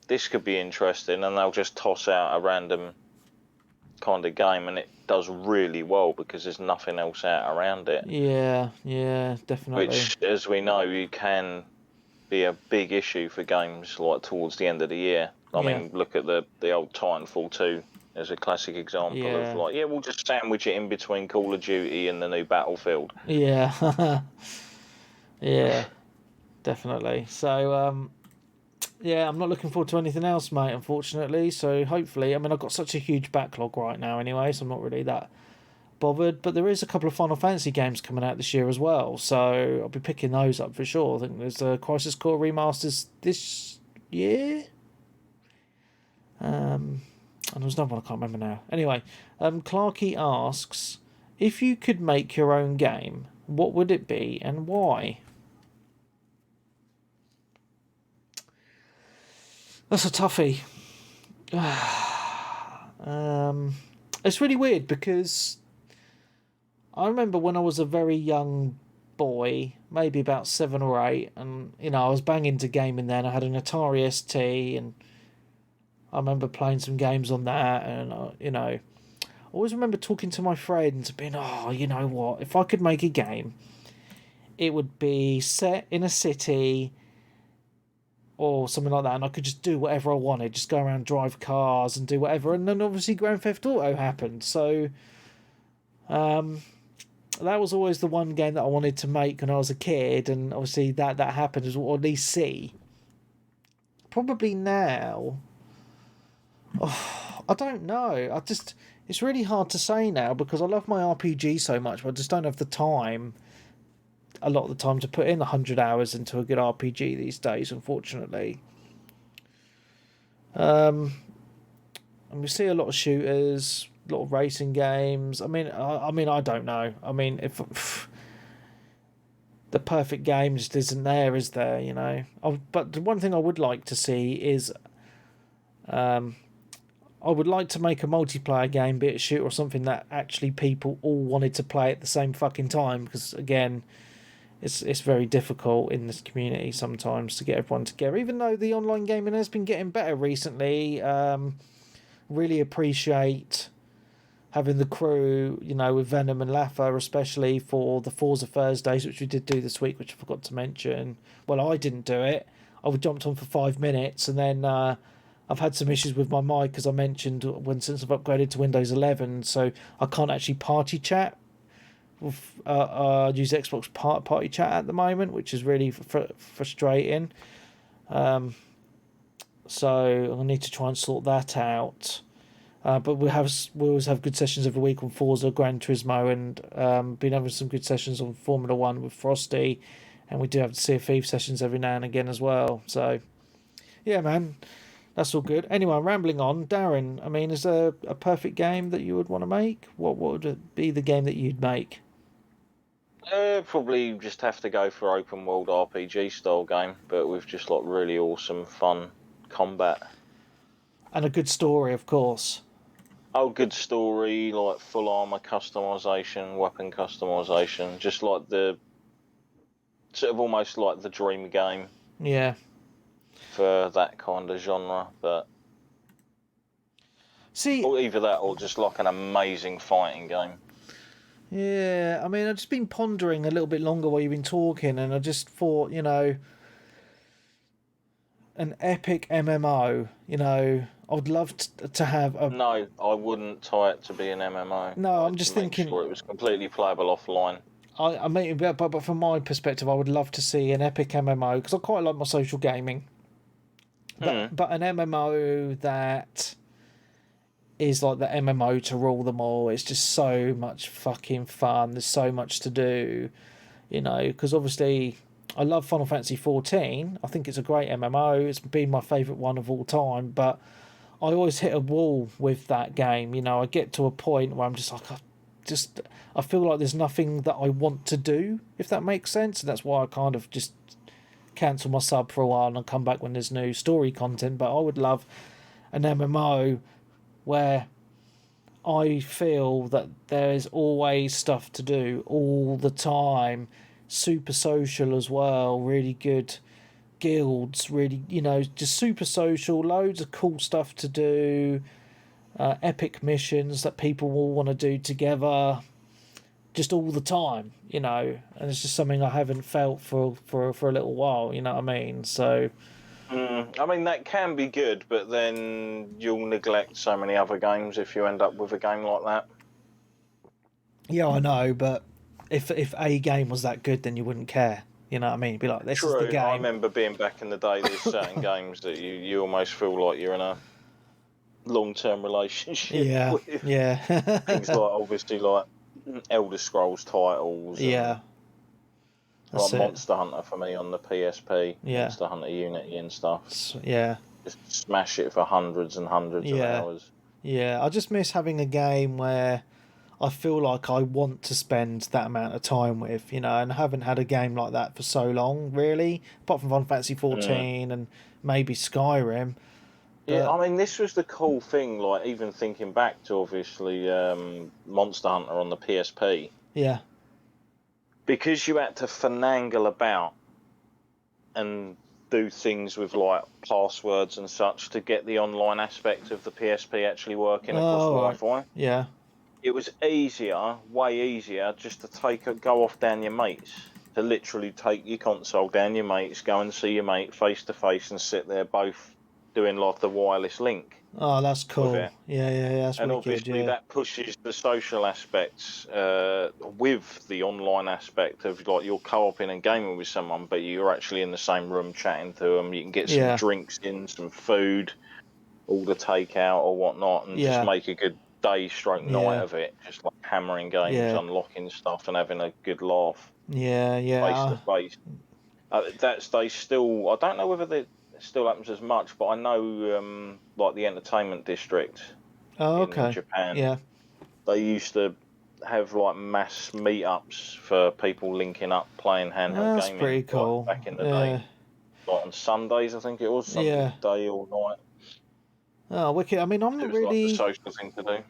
this could be interesting, and they'll just toss out a random kind of game, and it does really well because there's nothing else out around it. Yeah, definitely. Which, as we know, you can be a big issue for games like towards the end of the year. I mean, look at the old Titanfall 2 as a classic example of like, we'll just sandwich it in between Call of Duty and the new Battlefield. Yeah. Yeah, definitely. So, I'm not looking forward to anything else, mate, unfortunately. So hopefully, I mean, I've got such a huge backlog right now anyway, so I'm not really that bothered. But there is a couple of Final Fantasy games coming out this year as well, so I'll be picking those up for sure. I think there's a Crisis Core remasters this year. And there's another one I can't remember now. Anyway, Clarky asks, if you could make your own game, what would it be and why? That's a toughie. It's really weird because I remember when I was a very young boy, maybe about 7 or 8, and I was banging to gaming then. I had an Atari ST, and I remember playing some games on that, and I always remember talking to my friends, being, you know what? If I could make a game, it would be set in a city or something like that, and I could just do whatever I wanted, just go around, drive cars and do whatever. And then obviously Grand Theft Auto happened, so that was always the one game that I wanted to make when I was a kid, and obviously that happened, or at least see. Probably now, I don't know. It's really hard to say now because I love my RPG so much, but I just don't have the time. A lot of the time to put in 100 hours into a good RPG these days, unfortunately. And we see a lot of shooters, a lot of racing games. I mean, I don't know. I mean, if the perfect game just isn't there, is there? But the one thing I would like to see is, I would like to make a multiplayer game, be it a shooter or something that actually people all wanted to play at the same fucking time. Because again, it's very difficult in this community sometimes to get everyone together, even though the online gaming has been getting better recently. Really appreciate having the crew, with Venom and Laffer, especially for the Forza Thursdays, which we did do this week, which I forgot to mention. Well, I didn't do it. I jumped on for 5 minutes, and then I've had some issues with my mic, as I mentioned, since I've upgraded to Windows 11, so I can't actually party chat. Use Xbox party chat at the moment, which is really frustrating. So I need to try and sort that out. But we always have good sessions every week on Forza, Gran Turismo, and been having some good sessions on Formula 1 with Frosty, and we do have the Sea of Thieves sessions every now and again as well. So yeah, man, That's all good. Anyway, I'm rambling on. Darren, I mean, is there a perfect game that you would want to make? What would it be the game that you'd make? Probably just have to go for open world RPG style game, but with just like really awesome, fun combat. And a good story, of course. Oh, good story, like full armor customization, weapon customization, just like the sort of almost like the dream game. Yeah. For that kind of genre, but see, or either that or just like an amazing fighting game. Yeah, I mean, I've just been pondering a little bit longer while you've been talking, and I just thought, an epic MMO. I would love to have a. No, I wouldn't tie it to be an MMO. No, I'm just thinking. Sure it was completely playable offline. I mean, but from my perspective, I would love to see an epic MMO because I quite like my social gaming. But an MMO that is like the MMO to rule them all. It's just so much fucking fun. There's so much to do, because obviously I love Final Fantasy 14. I think it's a great MMO. It's been my favourite one of all time, but I always hit a wall with that game. I get to a point where I'm just like, I feel like there's nothing that I want to do, if that makes sense. And that's why I kind of just cancel my sub for a while and come back when there's new story content. But I would love an MMO where I feel that there is always stuff to do all the time, super social as well, really good guilds, really, just super social, loads of cool stuff to do, epic missions that people will want to do together, just all the time, and it's just something I haven't felt for a little while, you know what I mean? So I mean, that can be good, but then you'll neglect so many other games if you end up with a game like that. Yeah, I know, but if a game was that good, then you wouldn't care. You know what I mean? It'd be like, this is the game. I remember being back in the day, there's certain games that you almost feel like you're in a long-term relationship with. Yeah. Things like, obviously, like Elder Scrolls titles. Yeah. Like Monster Hunter for me on the PSP, yeah. Monster Hunter Unity and stuff. Yeah. Just smash it for hundreds and hundreds of hours. Yeah, I just miss having a game where I feel like I want to spend that amount of time with, and I haven't had a game like that for so long, really, apart from Final Fantasy 14 and maybe Skyrim. Yeah, I mean, this was the cool thing, like, even thinking back to, obviously, Monster Hunter on the PSP. Yeah. Because you had to finagle about and do things with like passwords and such to get the online aspect of the PSP actually working across Wi-Fi. Yeah. It was way easier, just to go off down your mates, to literally take your console down your mates, go and see your mate face to face, and sit there both doing like the wireless link. Oh, that's cool. Yeah, that's and really obviously good, that pushes the social aspects with the online aspect of like you're co-oping and gaming with someone, but you're actually in the same room chatting to them. You can get some drinks in, some food, all the takeout or whatnot, and just make a good day stroke night of it. Just like hammering games, unlocking stuff, and having a good laugh. Yeah. Face to face. They still. I don't know whether they still happens as much, but I know like the entertainment district in Japan, they used to have like mass meetups for people linking up playing handheld gaming. That's pretty cool. Back in the day, like on Sundays, I think it was day or night. Oh, wicked! I mean, I'm not really like the social thing to do. I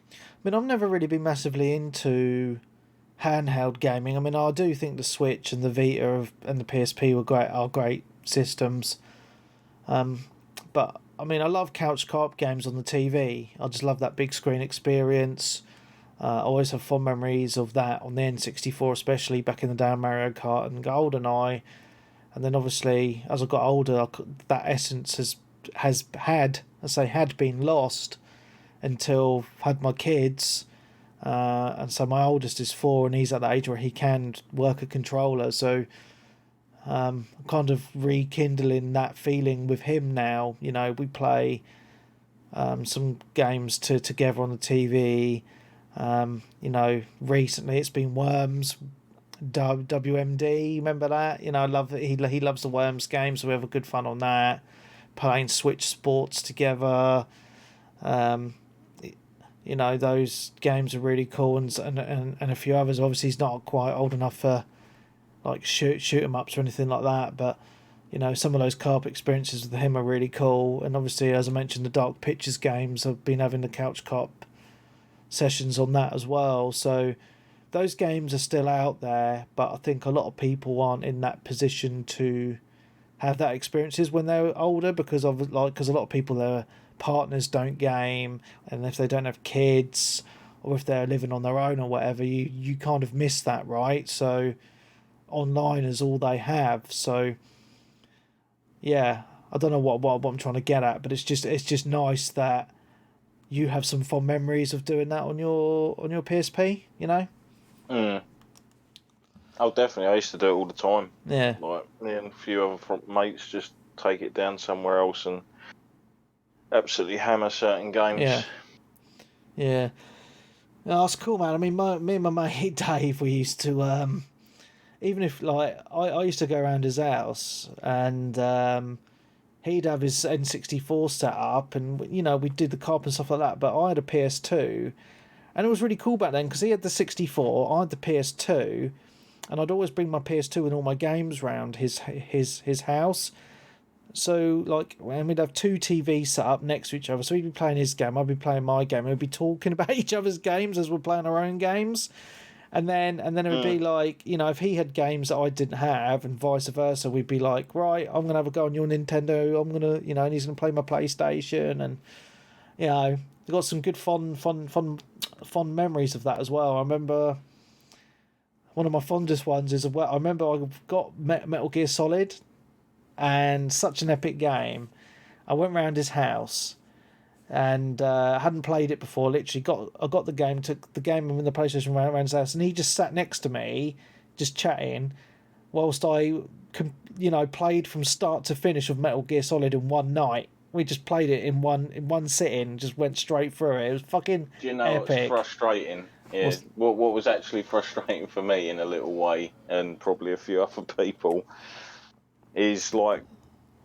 mean, I've never really been massively into handheld gaming. I mean, I do think the Switch and the Vita and the PSP are great systems. But I mean, I love couch co-op games on the TV. I just love that big screen experience. I always have fond memories of that on the N64, especially back in the day on Mario Kart and GoldenEye. And then obviously, as I got older, that essence had been lost until I had my kids. And so my oldest is 4, and he's at the age where he can work a controller. So kind of rekindling that feeling with him now. We play some games together on the TV. Recently it's been Worms, WMD. Remember that? I love that he loves the Worms game, so we have a good fun on that. playing Switch Sports together. You know, those games are really cool, and a few others. Obviously, he's not quite old enough for like shoot 'em ups or anything like that, but you know, some of those co-op experiences with him are really cool. And obviously, as I mentioned, the Dark Pictures games, I've been having the couch co-op sessions on that as well. So those games are still out there, but I think a lot of people aren't in that position to have that experiences when they're older, because of because a lot of people, their partners don't game, and if they don't have kids or if they're living on their own or whatever, you kind of miss that, right? So online is all they have. So yeah, I don't know what I'm trying to get at, but it's just nice that you have some fond memories of doing that on your PSP, you know? Mm. Oh, definitely. I used to do it all the time. Yeah. Like me and a few other mates just take it down somewhere else and absolutely hammer certain games. Yeah. Yeah. No, that's cool, man. I mean, me and my mate Dave, we used to even if like I used to go around his house, and he'd have his N64 set up, and you know, we did the co-op and stuff like that. But I had a PS2, and it was really cool back then because he had the 64, I had the PS2, and I'd always bring my PS2 and all my games round his house. So like, when we'd have two TVs set up next to each other, so he'd be playing his game, I'd be playing my game, and we'd be talking about each other's games as we're playing our own games. And then it would be like, you know, if he had games that I didn't have, and vice versa, we'd be like, right, I'm gonna have a go on your Nintendo. I'm gonna, you know, and he's gonna play my PlayStation, and you know, I've got some good fond memories of that as well. I remember one of my fondest ones is I remember I got Metal Gear Solid, and such an epic game. I went round his house, and hadn't played it before. Literally I got the game, took the game and the PlayStation around his house, and he just sat next to me, just chatting, whilst I, you know, played from start to finish of Metal Gear Solid in one night. We just played it in one sitting, just went straight through it. It was fucking Do you know epic. what's frustrating? Yeah, what was actually frustrating for me in a little way, and probably a few other people, is like,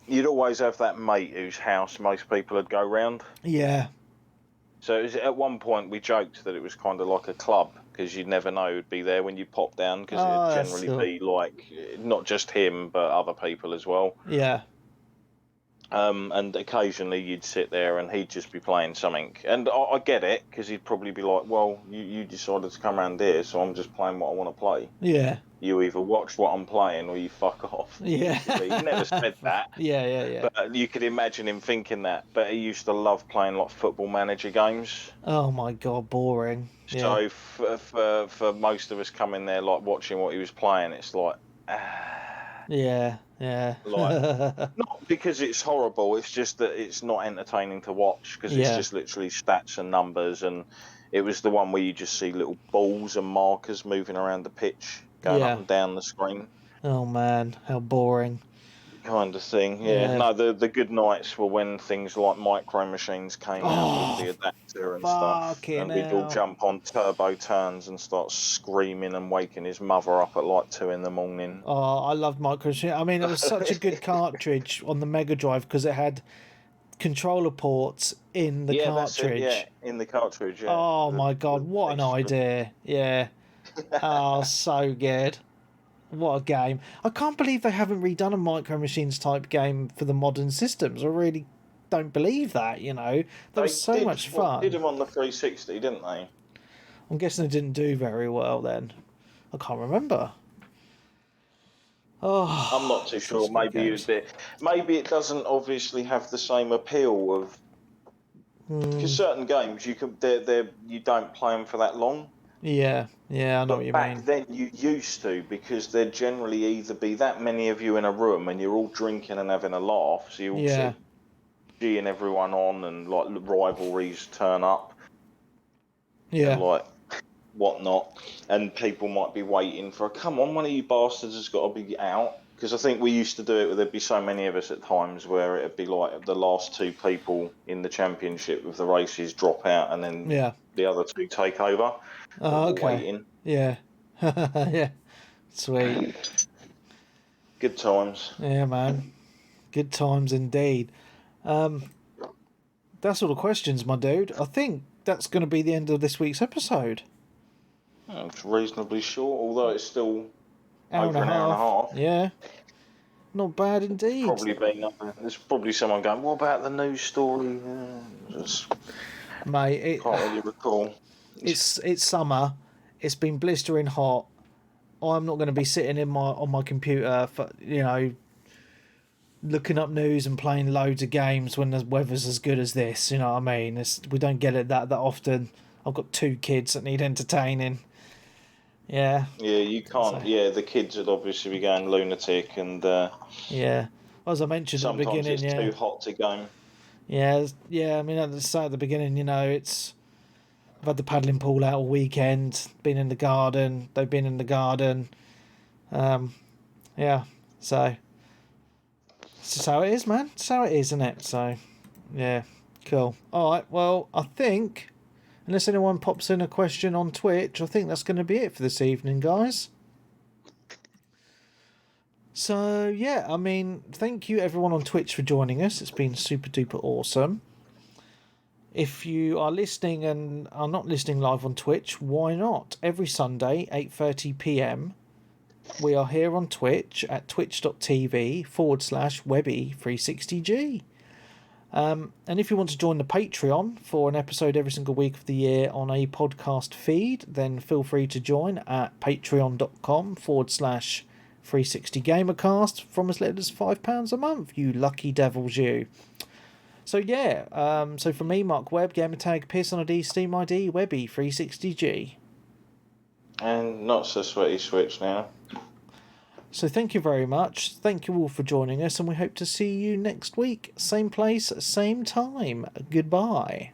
you'd always have that mate whose house most people would go round. Yeah. So it was, at one point we joked that it was kind of like a club, because you'd never know who'd be there when you pop down, because it'd generally be like not just him but other people as well. Yeah. And occasionally you'd sit there and he'd just be playing something, and I get it, because he'd probably be like, well, you decided to come around here, so I'm just playing what I want to play. Yeah. You either watch what I'm playing or you fuck off. Yeah. He never said that. Yeah. But you could imagine him thinking that. But he used to love playing like Football Manager games. Oh my god, boring. So for most of us coming there, like watching what he was playing, it's like, yeah. like, not because it's horrible, it's just that it's not entertaining to watch, because it's just literally stats and numbers, and it was the one where you just see little balls and markers moving around the pitch, going up and down the screen. Oh man, how boring. Kind of thing, yeah. No, the good nights were when things like Micro Machines came out with the adapter and stuff, and we'd all jump on turbo turns and start screaming and waking his mother up at like 2 a.m. Oh, I loved Micro Machines. I mean, it was such a good cartridge on the Mega Drive, because it had controller ports in the cartridge. That's it, in the cartridge. Yeah. Oh my god, what an idea! Yeah. Oh, so good. What a game. I can't believe they haven't redone a Micro Machines type game for the modern systems. I really don't believe that, you know. That was so much fun. They did them on the 360, didn't they? I'm guessing they didn't do very well then. I can't remember. Oh, I'm not too sure. Maybe it doesn't obviously have the same appeal of, because certain games you don't play them for that long. Yeah, I know what you mean. Back then you used to, because there'd generally either be that many of you in a room and you're all drinking and having a laugh, so you're all geeing everyone on, and like rivalries turn up. Yeah. And like whatnot, and people might be waiting for, come on, one of you bastards has got to be out. Because I think we used to do it where there'd be so many of us at times where it'd be like the last 2 people in the championship with the races drop out, and then the other 2 take over. Oh, okay. Waiting. Yeah. Yeah. Sweet. Good times. Yeah, man. Good times indeed. That's all the questions, my dude. I think that's going to be the end of this week's episode. It's reasonably short, although it's still Hour over an hour and a half. Yeah. Not bad indeed. There's probably someone going, what about the news story? Mate, can't really recall. It's summer. It's been blistering hot. I'm not going to be sitting on my computer for, looking up news and playing loads of games when the weather's as good as this. You know what I mean? We don't get it that often. I've got 2 kids that need entertaining. Yeah. Yeah, you can't. The kids would obviously be going lunatic, and yeah. As I mentioned at the beginning, it's too hot to go. Yeah. I mean, at the beginning, I've had the paddling pool out all weekend. Been in the garden. They've been in the garden. Yeah. So it's just how it is, man. It's how it is, isn't it? So, yeah. Cool. All right. Well, I think, unless anyone pops in a question on Twitch, I think that's going to be it for this evening, guys. So, yeah, I mean, thank you everyone on Twitch for joining us. It's been super duper awesome. If you are listening and are not listening live on Twitch, why not? Every Sunday, 8:30 p.m, we are here on Twitch at twitch.tv/Webby360G. And if you want to join the Patreon for an episode every single week of the year on a podcast feed, then feel free to join at patreon.com/360gamercast from as little as £5 a month, you lucky devils, you. So yeah, so for me, Mark Webb, gamertag PearsonID, Steam ID, Webby360G. And not so sweaty Switch now. So thank you very much. Thank you all for joining us, and we hope to see you next week. Same place, same time. Goodbye.